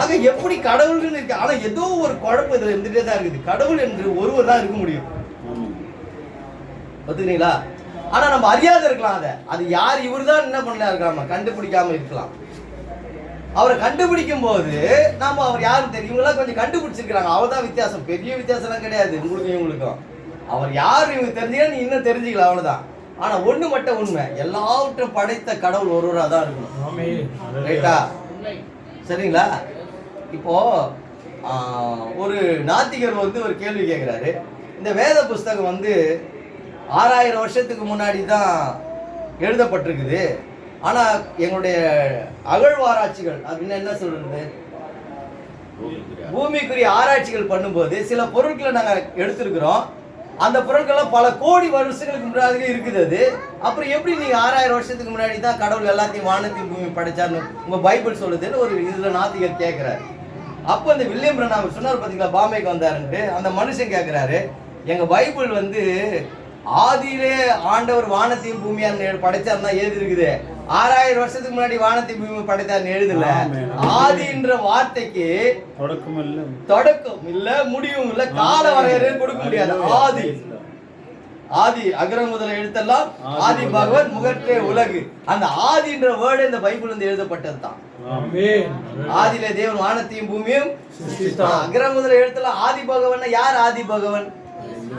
ஆக எப்படி கடவுள்னு இருக்கு? ஆனா ஏதோ ஒரு குழப்பம் இதுல இருந்துட்டே தான் இருக்குது. கடவுள் என்று ஒருவர் தான் இருக்க முடியும், ஒத்துக்கிறீங்களா? ஆனா நம்ம அறியாத இருக்கலாம். அது யார் இவர் தான் என்ன பண்ணல இருக்கலாம், கண்டுபிடிக்காம இருக்கலாம். அவரை கண்டுபிடிக்கும் போது நாம அவர் யாருன்னு தெரியும். இவங்களாம் கொஞ்சம் கண்டுபிடிச்சிருக்கிறாங்க, அவர்தான் வித்தியாசம். பெரிய வித்தியாசம்லாம் கிடையாது உங்களுக்கும் இவங்களுக்கும். அவர் யார் இவங்க தெரிஞ்சுக்க நீ இன்னும் தெரிஞ்சுக்கலாம், அவ்வளவுதான். ஆனா ஒண்ணு மட்டும் உண்மை, எல்லாவற்றையும் படைத்த கடவுள் ஒருவரா தான் இருக்கணும். ரைட்டா? சரிங்களா? இப்போ ஒரு நாத்திகர் வந்து ஒரு கேள்வி கேட்கிறாரு. இந்த வேத புஸ்தகம் வந்து 6000 வருஷத்துக்கு முன்னாடி தான் எழுதப்பட்டிருக்குது. ஆனா எங்களுடைய அகழ்வாராய்ச்சிகள் அப்படின்னு என்ன சொல்றது, பூமிக்குரிய ஆராய்ச்சிகள் பண்ணும்போது சில பொருட்களை நாங்க எடுத்திருக்கிறோம். அந்த பொருட்கள்லாம் பல கோடி வருஷங்களுக்கு முன்னாடி இருக்குது. அது அப்புறம் எப்படி நீங்க 6000 வருஷத்துக்கு முன்னாடி தான் கடவுள் எல்லாத்தையும் வானத்தையும் பூமி படைச்சார்னு உங்க பைபிள் சொல்லுதுன்னு ஒரு இதுல நாத்திகர் கேட்கிறாரு. அப்போ அந்த வில்லியம் பிரணாம் சொன்னார் பாத்தீங்களா, பாம்பேக்கு வந்தாருன்ட்டு. அந்த மனுஷன் கேட்கிறாரு, எங்க பைபிள் வந்து ஆதியிலே ஆண்டவர் வானத்தையும் பூமியார் படைச்சார்னா எழுதி இருக்குது. 6000 வருஷத்துக்கு முன்னாடி வானத்தையும் பூமி படைத்தார்னு எழுதல. ஆதின்ற வார்த்தைக்கு தொடக்கம் இல்ல, முடிவும் இல்ல, கால வரையறை கொடுக்க முடியாது. ஆதி ஆதி அகர முதல எழுத்தெல்லாம் ஆதி பகவன் முகற்றே உலகு. அந்த ஆதின்ற வேர்டு இந்த பைபிள் வந்து எழுதப்பட்டது தான். ஆதியிலே தேவன் வானத்தையும் பூமியும் அகர முதல எழுத்தெல்லாம் ஆதி பகவன். யார் ஆதி பகவன்?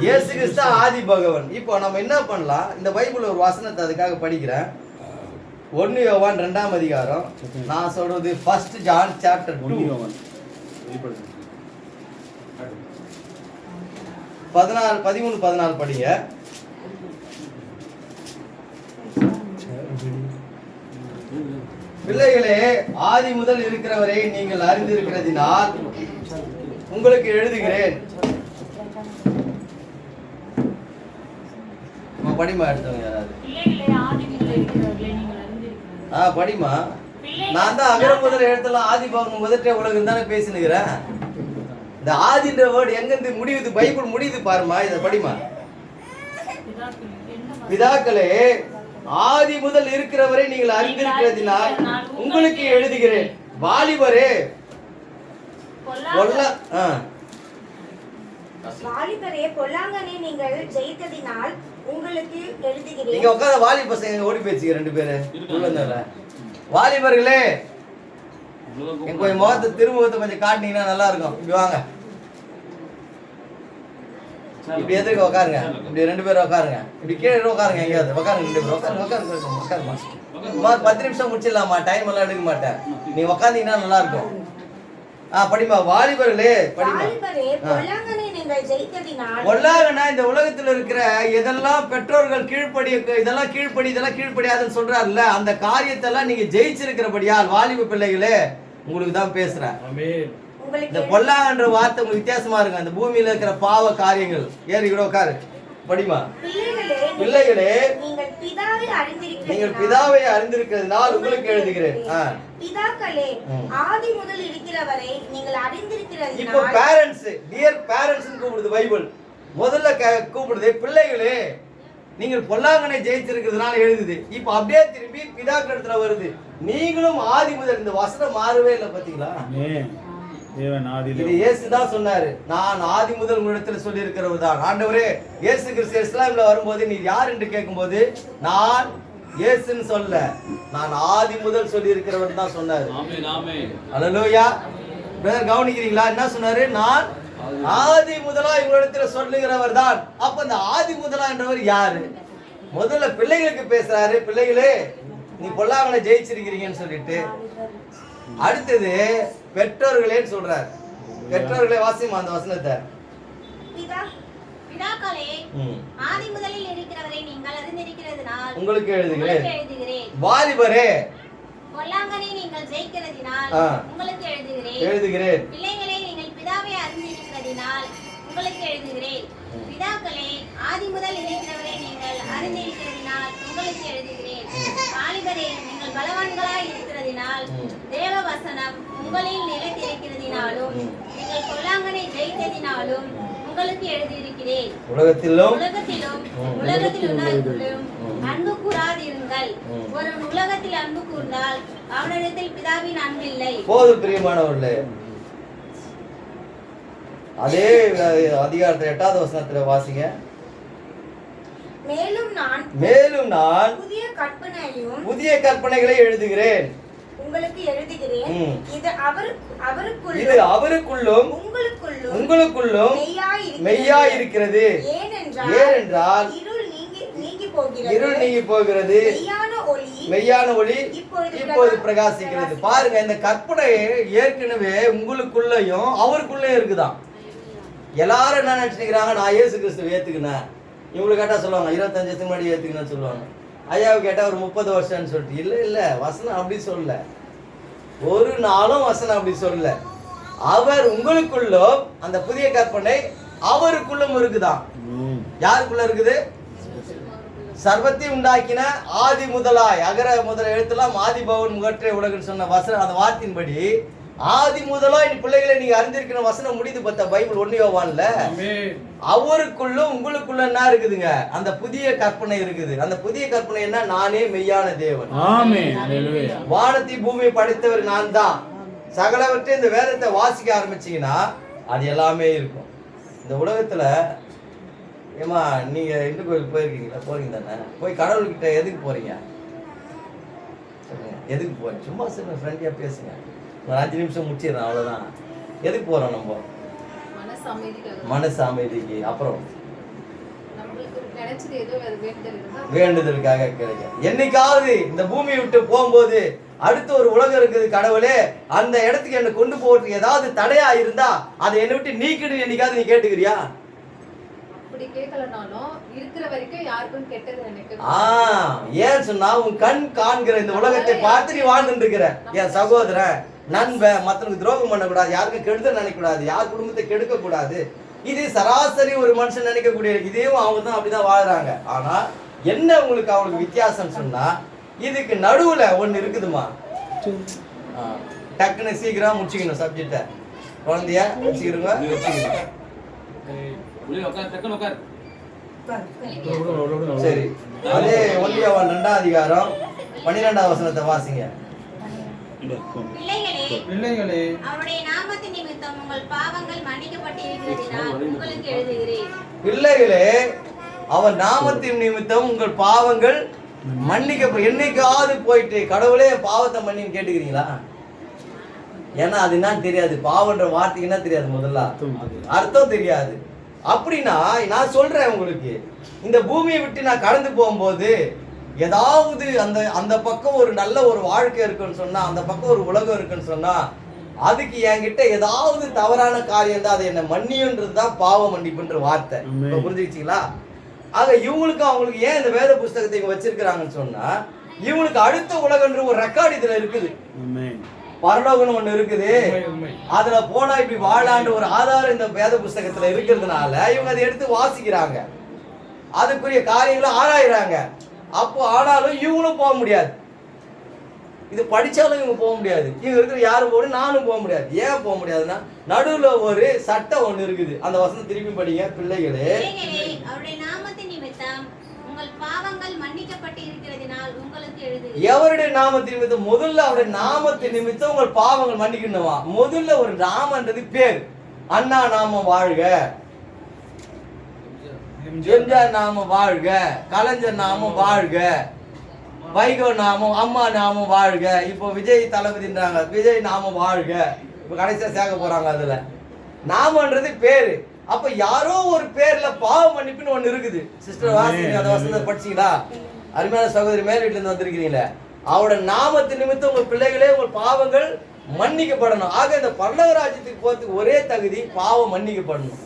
இயேசு கிறிஸ்து ஆதி பகவன். இப்போ நம்ம என்ன பண்ணலாம், இந்த பைபிள் ஒரு வசனத்தை அதுக்காக படிக்கிறேன். 1 யோவான் 2ஆம் அதிகாரம். நான் சொல்றது 1 ஜான் சாப்டர் 2 13-14 படிங்க. பிள்ளைகளே, ஆதி முதல் இருக்கிறவரை நீங்கள் அறிந்திருக்கிறதினால் உங்களுக்கு எழுதுகிறேன். படிமா எடுத்தவங்க யாராவது? படிமா. நான் தான் அகர முதல் எழுத்தெல்லாம் ஆதி பகவன் முதற்றே உலகம் தானே பேசினுக்கிறேன். இந்த ஆதின்ற வேர்டு எங்க இருந்து முடியுது? பைபிள் முடியுது பாருமா, இத படிமா. பிதாக்களே, ஆதி முதல் இருக்கிறவரை நீங்கள் அறிந்திருக்கிறதினால் உங்களுக்கு எழுதுகிறேன். வாலிபரே, வாலிபரே, பொல்லாங்கனை நீங்கள் ஜெயித்ததினால் உங்களுக்கு எழுதுகிறேன். நீங்க உட்கார்ந்த வாலி பசங்க ஓடி போயிடுச்சு 2 பேரு உள்ள வந்தாங்க. வாலிபர்களே, எங்க போய் முகத்தை திருமுகத்தை கொஞ்சம் காட்டினீங்கன்னா நல்லா இருக்கும். இப்படி வாங்க, இப்படி எதிர்க்க உட்காருங்க. இப்படி 2 பேரும் உட்காருங்க. இப்படி கீழே உட்காருங்க. எங்கேயாவது உட்காருங்க. 2 பேரும் உட்காருங்க. 10 நிமிஷம் முடிச்சிடலாமா? டைம் எல்லாம் எடுக்க மாட்டேன். நீ உட்காந்தீங்கன்னா நல்லா இருக்கும். படிமா. வாலிபர்களே, படிமா. பொல்லாங்கனா இந்த உலகத்துல இருக்கிற எதெல்லாம் பெற்றோர்கள் கீழ்ப்படி, இதெல்லாம் கீழ்ப்படி, இதெல்லாம் கீழ்ப்படியாதுன்னு சொல்றாருல்ல, அந்த காரியத்தெல்லாம் நீங்க ஜெயிச்சிருக்கிறபடியால் வாலிப பிள்ளைகளே உங்களுக்கு தான் பேசுறேன். இந்த பொல்லாங்கன்ற வார்த்தை உங்களுக்கு வித்தியாசமா இருக்கு. அந்த பூமியில இருக்கிற பாவ காரியங்கள். ஏறி கூட உட்காரு. படிமா. பிள்ளைகளே, நீங்கள் பிதாவை அறிந்திருக்கிறதுனால் உங்களுக்கு எழுதுகிறேன். பிதாக்களே, ஆதி முதல் இருக்கிறவரை நீங்கள் அறிந்திருக்கிறீர்கள். இப்போ பேரண்ட்ஸ், டியர் பேரண்ட்ஸ் கூப்பிடுது பைபிள். முதல்ல கூப்பிடுது பிள்ளைகளே, நீங்கள் பொல்லாங்கனை ஜெயிச்சிருக்கிறதுனால எழுதுது. இப்போ அப்படியே திரும்பி பிதாக்களிடத்துல வருது. நீங்களும் ஆதி முதல். இந்த வசனம் மாறவே இல்லை. பாத்தீங்களா? இது இயேசு தான் சொன்னாரு. நான் ஆதி முதல் உங்களிடத்தில் சொல்லி இருக்கிறவர் தான். ஆண்டவரே, இயேசு கிறிஸ்து இஸ்லாம்ல வரும்போது நீ யார் என்று கேட்கும்போது நான் இயேசுன்னு சொல்ல, நான் ஆதி முதல் சொல்லி இருக்கிறவர் தான் சொன்னாரு. அல்லேலூயா. பிரதர் கவனிக்கிறீங்களா? என்ன சொன்னாரு? நான் ஆதி முதலா இவங்களிடத்தில் சொல்லுகிறவர் தான். அப்ப இந்த ஆதி முதலா என்றவர் யாரு? முதல்ல பிள்ளைகளுக்கு பேசுறாரு. பிள்ளைகளே, நீ பொல்லாங்கனை ஜெயிச்சிருக்கிறீங்கன்னு சொல்லிட்டு, அடுத்தது பெற்றோர்களேன்னு சொல்றாரு. பெற்றோர்களே, வாசிமா அந்த வசனத்தை. பிதாக்களே, ஆதி முதலில் இருக்கிறவரை நீங்கள் அறிந்திருக்கிறதினால் உங்களுக்கு எழுதுகிறேன். வாலிபரே, பொல்லாங்கனை நீங்கள் ஜெயிக்கிறதினால் உங்களுக்கு எழுதுகிறேன். பிள்ளைகளே, நீங்கள் பிதாவை அறிந்திருக்கிறதினால் உங்களுக்கு எழுதுகிறேன். பிதாக்களே, ஆதி முதல் இருக்கிறவரை நீங்கள் அறிந்திருக்கிறதினால் உங்களுக்கு எழுதுகிறேன். வாலிபரே, நீங்கள் பலவான்களாய் இருக்கிறதினால் தேவ வசனம் உங்களில் நிலைத்திருக்கிறதினாலும் நீங்கள் பொல்லாங்கனை ஜெயித்ததினாலும் உங்களுக்கு எழுதியிருக்கிறேன். உலகத்திலும் அன்பு கூறாதிருங்கள். ஒரு உலகத்தில் அன்பு கூர்ந்தால் அவனிடத்தில் பிதாவின் அன்பில்லை. போது பிரியமானவர்களே, அதே அதிகாரத்தில் 8வது வசனத்துல வாசிங்க. மேலும் நான் புதிய கற்பனைகளை எழுதுகிறேன். உங்களுக்கு எழுதுகிறேன். இது அவருக்குள்ளும் உங்களுக்குள்ளும் மெய்யாய் இருக்கிறது. ஏனென்றால் இருள் நீங்கி போகிறது, மெய்யான ஒளி இப்போது பிரகாசிக்கிறது. பாருங்க, இந்த கற்பனை ஏற்கனவே உங்களுக்குள்ளயும் அவருக்குள்ளயும் இருக்குதான். எல்லாரும் என்ன நினைச்சுக்கிறாங்க? நான் இயேசு கிறிஸ்துவ ஏத்துக்கினேன். இவங்களுக்கு கேட்டா சொல்லுவாங்க 25 வருஷத்துக்கு முன்னாடி ஏத்துக்கினேன்னு சொல்லுவாங்க. ஐயாவுக்கு கேட்டா ஒரு 30 வருஷம்னு சொல்லிட்டு. இல்ல வசனம் அப்படி சொல்ல. ஒரு நாளும் வசனம் அப்படி சொல்ல. அவர் உங்களுக்குள்ளும், அந்த புதிய கற்பனை அவருக்குள்ளும் இருக்குதான். யாருக்குள்ள இருக்குது? சர்வத்தை உண்டாக்கின ஆதி முதலாய், அகர முதல எழுத்தெல்லாம் ஆதி பகவன் முகற்றே உலகன்னு சொன்ன வசனம், அந்த வார்த்தையின்படி ஆதி முதலாய் பிள்ளைகளை நீங்க அறிந்திருக்கிற வசனம் முடிந்து பார்த்த பைபிள் 1 யோவான்ல. அவருக்குள்ளும் உங்களுக்குள்ள என்ன இருக்குதுங்க? அந்த புதிய கற்பனை இருக்குது. அந்த புதிய கற்பனை என்ன? நானே மெய்யான தேவன். வானத்தை பூமியை படைத்தவர் நான் தான். சகலவற்றை இந்த வேதத்தை வாசிக்க ஆரம்பிச்சீங்கன்னா அது எல்லாமே இருக்கும். இந்த உலகத்துல ஏம்மா நீங்கள் இந்து கோயிலுக்கு போயிருக்கீங்களா? போறீங்க தானே? போய் கடவுள்கிட்ட எதுக்கு போகிறீங்க சொல்லுங்க, எதுக்கு போகிறீங்க? சும்மா சொல்லுங்க, ஃப்ரெண்ட்லியாக பேசுங்க. ஒரு 5 நிமிஷம் முடிச்சிடறேன், அவ்வளோதான். எதுக்கு போகிறோம் நம்ம? மனசு அமைதிக்கு. அப்புறம் வேண்டுதலுக்காக கிடைக்கும். என்னைக்காவது இந்த பூமியை விட்டு போகும்போது அடுத்த ஒரு உலகம் இருக்குது, கடவுளே அந்த இடத்துக்கு என்னை கொண்டு போறதுக்கு ஏதாவது தடையா இருந்தா அதை என்னை விட்டு நீக்கிடு என்னைக்காவது நீ கேட்டுக்கிறியா? ஏன் சொன்னா உன் கண் காண்கிற இந்த உலகத்தை பார்த்து நீ வாழ்ந்துட்டு இருக்கிற. என் சகோதரன் நண்பன் மற்றவங்களுக்கு துரோகம் பண்ணக்கூடாது, யாருக்கும் கெடுதல் நினைக்கக்கூடாது, யார் குடும்பத்தை கெடுக்க கூடாது. இது சராசரி ஒரு மனுஷன் நினைக்கக்கூடிய, இதையும் அவங்க தான் அப்படிதான் வாழ்றாங்க. ஆனா என்ன உங்களுக்கு அவங்களுக்கு வித்தியாசம் சொன்னா, இதுக்கு நடுவுல ஒண்ணு இருக்குதுமா. டக்குன்னு சீக்கிரம் முடிச்சுக்கணும் சப்ஜெக்ட. குழந்தைய வச்சுக்கிறோங்க, வச்சுக்கணும். சரி, அதே 1 யோவான் 2ஆம் அதிகாரம் 12ஆம் வசனத்தை வாசிங்க. பிள்ளைகளே, அவருடைய நாமத்தின் நிமித்தம் உங்கள் பாவங்கள் மன்னிக்கப்பட்டிருக்கிறதினால் உங்களுக்கு எழுதுகிறேன். பிள்ளைகளே, அவர் நாமத்தின் நிமித்தம் உங்கள் பாவங்கள் மன்னிக்க. என்னைக்காவது போயிட்டு கடவுளே பாவத்தை மன்னின்னு கேட்டுக்கிறீங்களா? ஏன்னா அது என்னன்னு தெரியாது. பாவன்ற வார்த்தைக்கு என்ன தெரியாது, முதல்ல அர்த்தம் தெரியாது. அப்படின்னா நான் சொல்றேன் உங்களுக்கு, இந்த பூமியை விட்டு நான் கடந்து போகும்போது ஏதாவது அந்த பக்கம் ஒரு நல்ல ஒரு வாழ்க்கை இருக்குன்னு சொன்னா, அந்த பக்கம் ஒரு உலகம் இருக்குன்னு சொன்னா, அதுக்கு என்கிட்ட ஏதாவது தவறான காரியம் தான், அதை என்ன மன்னியுன்றது தான் பாவ மன்னிப்புன்ற வார்த்தை. புரிஞ்சுக்கிட்டீங்களா? ஆக இவங்களுக்கும் அவங்களுக்கு ஏன் இந்த வேத புஸ்தகத்தை இங்க வச்சிருக்கிறாங்கன்னு சொன்னா, இவங்களுக்கு அடுத்த உலகன்ற ஒரு ரெக்கார்டு இதுல இருக்குது. பரலோகம்னு ஒண்ணு இருக்குது, அதுல போனா இப்படி வாழாண்டு ஒரு ஆதாரம் இந்த வேத புஸ்தகத்துல இருக்கிறதுனால இவங்க அதை எடுத்து வாசிக்கிறாங்க, அதுக்குரிய காரியங்களை ஆராயிறாங்க. அப்போ ஆனாலும் இவங்களும் போக முடியாது, இது படிச்சாலும் இவங்க போக முடியாது, இவங்க இருக்கிற யாரும் போக, நானும் போக முடியாது. ஏன் போக முடியாதுன்னா, நடுவுல ஒரு சட்டம் ஒண்ணு இருக்குது. அந்த வசனம் திருப்பி படிங்க. பிள்ளைகளே, அவருடைய நாமத்தின் நிமித்தம் உங்கள் பாவங்கள் மன்னிக்கப்பட்டிருக்கிறதினால் உங்களுக்கு எழுதுகிறேன். எவருடைய நாமத்தின் நிமித்தம்? முதல்ல அவருடைய நாமத்தின் நிமித்தம் உங்கள் பாவங்கள் மன்னிக்கணுமா? முதல்ல ஒரு நாமன்றது பேர். அண்ணா நாம வாழ்க, எம்ஜிஆர் நாம வாழ்க, கலைஞர் நாமம் வாழ்க, வைகோ நாமம், அம்மா நாமம் வாழ்க, இப்போ விஜய் தளபதின்றாங்க, விஜய் நாமம் வாழ்க, இப்போ கடைசியா சேர்க்க போறாங்க. அதுல நாமன்றது பேரு. அப்ப யாரோ ஒரு பேர்ல பாவ மன்னிப்புன்னு ஒண்ணு இருக்குது. சிஸ்டர் வாசிங்க, அந்த வசனத்தை படிச்சீங்களா? அருமையான சகோதரி மேல் வீட்டுல இருந்து வந்திருக்கிறீங்களே, அவரோட நாமத்தின் நிமித்தம் உங்க பிள்ளைகளே உங்கள் பாவங்கள் மன்னிக்கப்படணும். ஆக இந்த பரலோக ராஜ்யத்துக்கு போறதுக்கு ஒரே தகுதி பாவம் மன்னிக்கப்படணும்.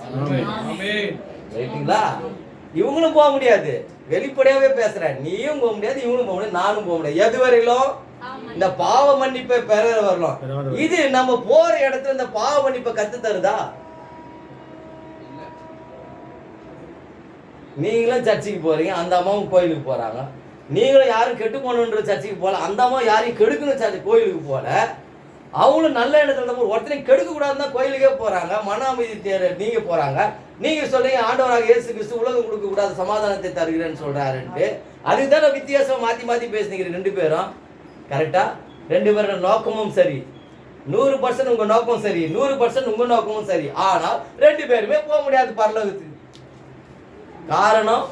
ரைட்டுங்களா? இவங்களும் போக முடியாது, வெளிப்படையாவே பேசுறேன். நீயும் போக முடியாது, இவங்களும் போக முடியாது, நானும் போக முடியாது. எது வரையிலும் இந்த பாவ மன்னிப்பை பெற வரலாம். இது நம்ம போற இடத்துல இந்த பாவ மன்னிப்பை கத்து தருதா? நீங்களும் சர்ச்சைக்கு போறீங்க, அந்த அம்மாவும் கோயிலுக்கு போறாங்க. நீங்களும் யாரும் கெட்டு போகணுன்ற சர்ச்சைக்கு போல, அந்த அம்மா யாரையும் கெடுக்கணும் கோயிலுக்கு போல. அவங்களும் நல்ல இடத்துல ஒருத்தரையும் கெடுக்க கூடாதுன்னா கோயிலுக்கே போறாங்க. மன அமைதி தேர நீங்க போறாங்க. நீங்க சொல்றீங்க ஆண்டவராக இயேசு கிறிஸ்து உலகம் கொடுக்க கூடாது, சமாதானத்தை தருகிறேன்னு சொல்றாருன்ட்டு. அதுதானே வித்தியாசம் மாத்தி மாத்தி பேசுனீங்க ரெண்டு பேரும். கரெக்டா? ரெண்டு பேரோட நோக்கமும் சரி, 100% உங்க நோக்கம் சரி, 100% உங்க நோக்கமும் சரி. ஆனால் ரெண்டு பேருமே போக முடியாது பரலோகத்துக்கு. காரணம்,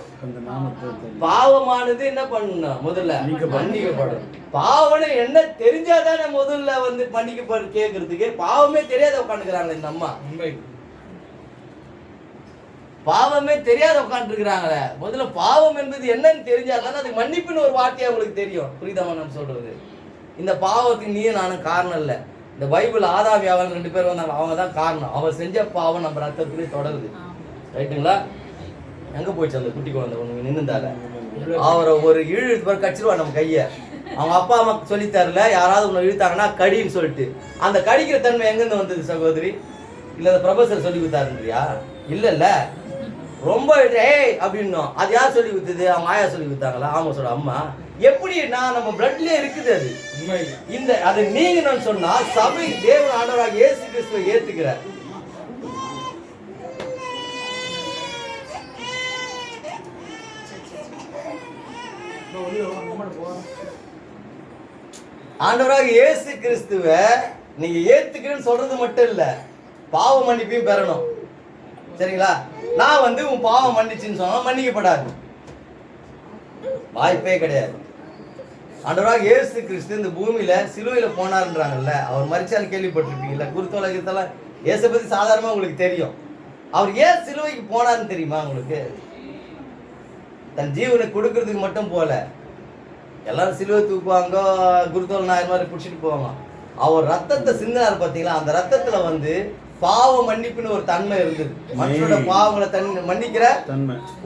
பாவமானது என்ன பண்ணணும்? முதல்ல மன்னிக்கப்படும். பாவனை என்ன தெரிஞ்சாதானே முதல்ல மன்னிக்கப்படு கேட்கறதுக்கு. பாவமே தெரியாத உட்காந்துக்கிறாங்க இந்த அம்மா, பாவமே தெரியாத உட்காந்து இருக்கிறாங்களே. முதல்ல பாவம் என்பது என்னன்னு தெரிஞ்சாதானே அது மன்னிப்புன்னு ஒரு வார்த்தையா அவங்களுக்கு தெரியும். புரியுதாமா நான் சொல்றது? இந்த பாவத்துக்கு நீ நானும் காரணம் இல்லை. இந்த பைபிள் ஆதாம் யாவல் 2 பேர் வந்தாங்க, அவங்க தான் காரணம். அவன் செஞ்ச பாவம் நம்ம ரத்தத்துலேயே தொடருது. ரைட்டுங்களா? எங்க போயிடுச்சு அந்த குட்டி குழந்தை ஒண்ணு நின்றுந்தாங்க, அவரை ஒரு இழுத்து கச்சிருவா நம்ம கைய. அவங்க அப்பா அம்மா சொல்லி தரல, யாராவது ஒன்று இழுத்தாங்கன்னா கடின்னு சொல்லிட்டு. அந்த கடிக்கிற தன்மை எங்கிருந்து வந்தது சகோதரி? இல்ல அந்த ப்ரொஃபசர் சொல்லி கொடுத்தாருன்றியா? இல்ல இல்ல, ரொம்ப ஏய் அப்படின்னும். அது யார் சொல்லி கொடுத்தது? அவங்க ஆயா சொல்லி கொடுத்தாங்களா? அவங்க சொல்ல அம்மா. எப்படின்னா நம்ம பிளட்லயே இருக்குது அது. இந்த அது நீங்கன்னு சொன்னா சபை தேவன் ஆண்டவராக இயேசு கிறிஸ்துவை ஏத்துக்கிற. ஆண்டவராக இயேசு கிறிஸ்துவை நீங்க ஏத்துக்கிறேன்னு சொல்றது மட்டும் இல்ல, பாவ மன்னிப்பையும் பெறணும். சரிங்களா? நான் வந்து உன் பாவம் மன்னிச்சுன்னு சொன்னா மன்னிக்கப்படாது, வாய்ப்பே கிடையாது. ஆண்டவராக இயேசு கிறிஸ்து இந்த பூமியில சிலுவையில போனாருன்றாங்கல்ல, அவர் மரிச்சான்னு கேள்விப்பட்டிருப்பீங்கல்ல. குருத்தோலகத்தெல்லாம் இயேசை பத்தி சாதாரணமா உங்களுக்கு தெரியும். அவர் ஏன் சிலுவைக்கு போனாருன்னு தெரியுமா உங்களுக்கு? தன் ஜீவனை கொடுக்கறதுக்கு மட்டும் போல. எல்லாரும் சிலுவை தூக்குவாங்க, குருத்தோல் நாயர் மாதிரி பிடிச்சிட்டு போவாங்க. அவர் ரத்தத்தை சிந்தினார் பார்த்தீங்களா, அந்த ரத்தத்துல வந்து பாவ மன்னிப்புன்னு ஒரு தன்மை இருந்தது. மற்றோட பாவங்களை மன்னிக்கிற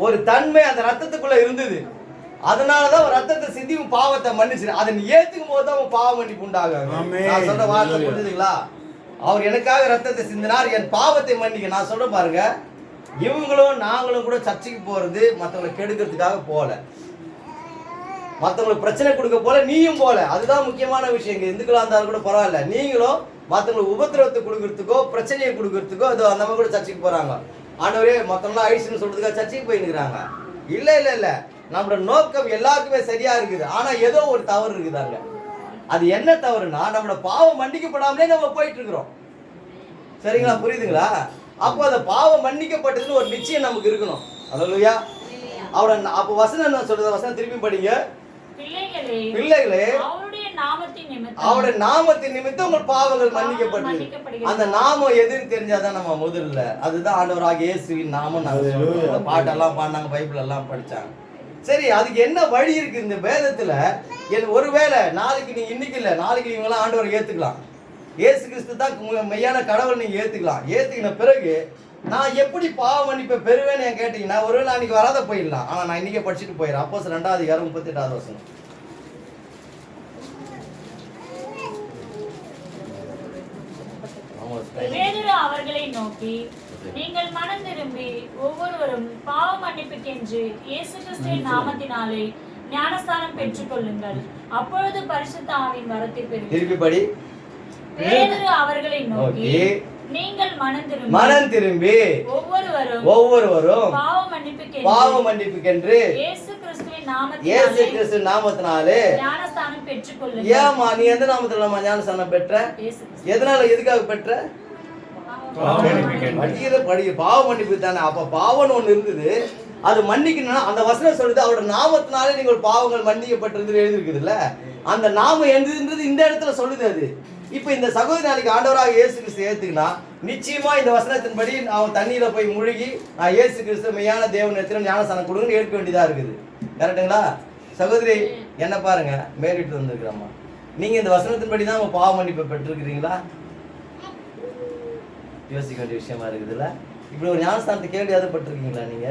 ஒரு தன்மை அந்த ரத்தத்துக்குள்ள இருந்தது. அதனாலதான் ஒரு ரத்தத்தை சிந்தி பாவத்தை மன்னிச்சு அதை நீ ஏத்துக்கும் போது தான் பாவ மன்னிப்பு உண்டாகும். நான் சொல்ற வார்த்தை புரிஞ்சுதுங்களா? அவர் எனக்காக ரத்தத்தை சிந்தினார், என் பாவத்தை மன்னிக்க. நான் சொல்ற பாருங்க, இவங்களும் நாங்களும் கூட சர்ச்சைக்கு போறது மற்றவங்களை கெடுக்கிறதுக்காக போல, மற்றவங்களுக்கு பிரச்சனை கொடுக்க போல, நீயும் போல. அதுதான் முக்கியமான விஷயம். இந்துக்களா இருந்தாலும் கூட பரவாயில்ல, நீங்களும் மற்றவங்களுக்கு உபத்திரவத்தை கொடுக்கறதுக்கோ பிரச்சனையை கொடுக்கறதுக்கோ அது அந்த மாதிரி கூட சர்ச்சைக்கு போறாங்க. ஆண்டவரே மற்றவங்களாம் அழிச்சுன்னு சொல்றதுக்காக சர்ச்சைக்கு போயின்னுக்குறாங்க. இல்ல இல்ல இல்ல, நம்மளோட நோக்கம் எல்லாருக்குமே சரியா இருக்குது. ஆனா ஏதோ ஒரு தவறு இருக்குதாங்க. அது என்ன தவறுனா, நம்மளோட பாவம் மன்னிக்கப்படாமலே நம்ம போயிட்டு இருக்கிறோம். சரிங்களா? புரியுதுங்களா? அப்போ அந்த பாவம் மன்னிக்கப்பட்டதுன்னு ஒரு நிச்சயம் நமக்கு இருக்கணும். அல்லேலூயா. அவரோட அப்போ வசனம் என்ன சொல்றது? வசனம் திருப்பி படிங்க. பிள்ளைகளே, அவருடைய நாமத்தின் நிமித்தம் உங்கள் பாவங்கள் மன்னிக்கப்பட்டது. அந்த நாமம் எதுன்னு தெரிஞ்சாதான் நம்ம முதல்ல, அதுதான் ஆண்டவராகிய இயேசுவின் நாமம். நாங்க பாட்டெல்லாம் பாடினாங்க, பைபிள் எல்லாம் படிச்சாங்க. சரி, அதுக்கு என்ன வழி இருக்கு இந்த வேதத்துல? ஒருவேளை நாளைக்கு நீங்க இன்னைக்கு இல்ல, நாளைக்கு நீங்க ஆண்டவரை ஏத்துக்கலாம். இயேசு கிறிஸ்து தான் மெய்யான கடவுள், நீங்க ஏத்துக்கலாம். ஏத்துக்கின பிறகு நான் எப்படி பாவ மன்னிப்பை பெறுவேன்னு கேட்டீங்கன்னா, ஒருவேளை அன்னைக்கு வராத போயிடலாம். ஆனா நான் இன்னைக்கே படிச்சுட்டு போயிடுறேன். அப்போஸ்தலர் 2 அதிகாரம் 38வது வசனம். பேதுரு அவர்களை நோக்கி, நீங்கள் மனம் திரும்பி ஒவ்வொருவரும் பாவ மன்னிப்புக்கென்று இயேசு கிறிஸ்துவின் நாமத்தினாலே ஞானஸ்தானம் பெற்றுக் கொள்ளுங்கள், அப்பொழுது பரிசுத்த ஆவியின் வரத்தை பெறுவீர்கள். திருப்பி படி. பேதுரு அவர்களை நோக்கி, நீங்கள் மனம் திரும்பி ஒவ்வொருவரும் பாவ மன்னிப்புக்கென்று இயேசு கிறிஸ்துவின் நாமத்தினாலே ஞானஸ்தானம் பெற்றுக் கொள்ளுங்கள். ஏமா நீ எந்த நாமத்துல ஞானஸ்தானம் பெற்ற? எதனால, எதுக்காக பெற்ற? பாவ மன்னிப்பு தானே. அப்ப பாவம்னு ஒண்ணு இருந்தது, அது மன்னிக்கணும்னா அந்த வசனம் சொல்லுது, அவரோட நாமத்தினாலே நீங்கள் பாவங்கள் மன்னிக்கப்பட்டிருந்து எழுதிருக்குதுல்ல. அந்த நாமம் எழுதுன்றது இந்த இடத்துல சொல்லுது. அது இப்ப இந்த சகோதரி நாளைக்கு ஆண்டவராக இயேசு கிறிஸ்து ஏத்துக்குனா, நிச்சயமா இந்த வசனத்தின்படி அவன் தண்ணியில போய் முழுகி நான் இயேசு கிறிஸ்து மெய்யான தேவன் எத்தனை ஞானஸ்தானம் கொடுங்கன்னு ஏற்க வேண்டியதா இருக்குது. கரெக்டுங்களா? சகோதரி என்ன பாருங்க, மேலிட்டு வந்திருக்கிறோமா, நீங்க இந்த வசனத்தின்படி தான் பாவ மன்னிப்பை பெற்றிருக்கிறீங்களா? யோசிக்க வேண்டிய விஷயமா இருக்குதுல்ல. இப்படி ஒரு ஞானஸ்தானத்தை கேள்வியாவது பட்டிருக்கீங்களா? நீங்க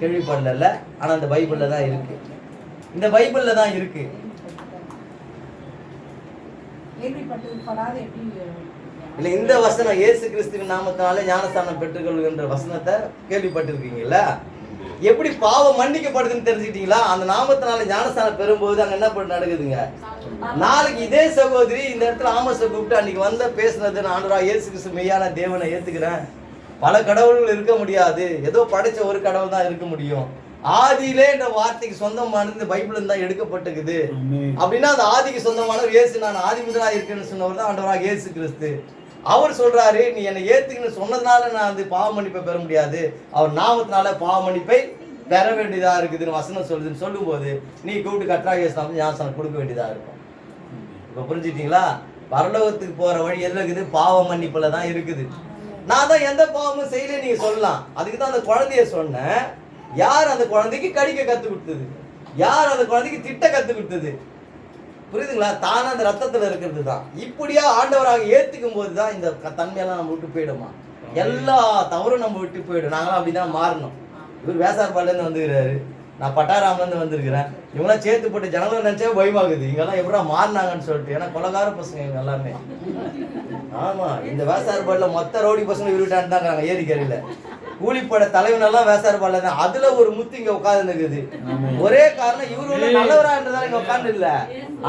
கேள்விப்படல. ஆனா இந்த பைபிள்ல தான் இருக்கு. இந்த பைபிள்ல தான் இருக்கு. இல்ல, இந்த வசனம் இயேசு கிறிஸ்துவின் நாமத்தினாலே ஞானஸ்தானம் பெற்றுக்கொள்கின்ற வசனத்தை கேள்விப்பட்டிருக்கீங்கல்ல. எப்படி பாவம் மன்னிக்கப்படுதுன்னு தெரிஞ்சுக்கிட்டீங்களா? அந்த நாமத்தினால ஞானஸ்தானம் பெறும்போது அங்க என்ன நடக்குதுங்க? நாளைக்கு இதே சகோதரி இந்த இடத்துல ஆமோஸை கூப்பிட்டு அன்னைக்கு வந்த பேசுனது, நான் ஆண்டவராகிய இயேசு கிறிஸ்து மெய்யான தேவனை ஏத்துக்கிறேன், பல கடவுள்கள் இருக்க முடியாது, ஏதோ படைச்ச ஒரு கடவுள் தான் இருக்க முடியும், ஆதியிலே இந்த வார்த்தைக்கு சொந்தமானது இந்த பைபிள் தான் எடுக்கப்பட்டிருக்குது அப்படின்னா, அந்த ஆதிக்கு சொந்தமானவர் இயேசு. நான் ஆதி முதலாக இருக்கேன்னு சொன்னவர் தான் ஆண்டவராகிய இயேசு கிறிஸ்து. அவர் சொல்றாரு, நீ என்னை ஏத்துக்குன்னு சொன்னதுனால நான் வந்து பாவ மன்னிப்பை பெற முடியாது, அவர் நாமத்தினால பாவ மன்னிப்பை பெற வேண்டியதா இருக்குதுன்னு வசனம் சொல்லுதுன்னு சொல்லும் போது நீ கூப்பிட்டு கர்த்தராகிய இயேசு ஞானஸ்தானம் கொடுக்க வேண்டியதா இருக்கும். இப்ப புரிஞ்சுட்டீங்களா? பரலோகத்துக்கு போற வழி எதுல இருக்குது? பாவ மன்னிப்புல தான் இருக்குது. நான் தான் எந்த பாவமும் செய்யல நீங்க சொல்லலாம். அதுக்கு தான் அந்த குழந்தைய சொன்னேன். யார் அந்த குழந்தைக்கு கடிக்க கத்து கொடுத்தது? யார் அந்த குழந்தைக்கு திட்ட கத்து கொடுத்தது? புரியுதுங்களா? தானே அந்த ரத்தத்துல இருக்கிறது தான். இப்படியா ஆண்டவராக ஏத்துக்கும் போது தான் இந்த தன்மையெல்லாம் நம்ம விட்டு போயிடுமா? எல்லா தவறும் நம்ம விட்டு போயிடும். நாங்களாம் அப்படிதான் மாறணும். இவர் வேசார்பாடுல இருந்து வந்துக்கிறாரு, நான் பட்டாராம்ல இருந்து வந்திருக்கிறேன். இவங்களாம் சேர்த்து போட்டு ஜனங்களை நினைச்சா பயமாகுது, இங்கெல்லாம் எப்படா மாறினாங்கன்னு சொல்லிட்டு. ஏன்னா கொலகார பசங்க இவங்க எல்லாமே. ஆமா, இந்த வேசார்பாடுல மொத்த ரவுடி பசங்க இவருட்டான்னு தான் இருக்காங்க. ஏரிக்கரையில கூலிப்பட தலைவனெல்லாம் வேசார்பாடுல தான். அதுல ஒரு முத்து இங்க உட்கார்ந்து இருக்குது. ஒரே காரணம், இவரு ஒண்ணு நல்லவரா என்றதால இங்க உட்கார்ந்து இல்ல.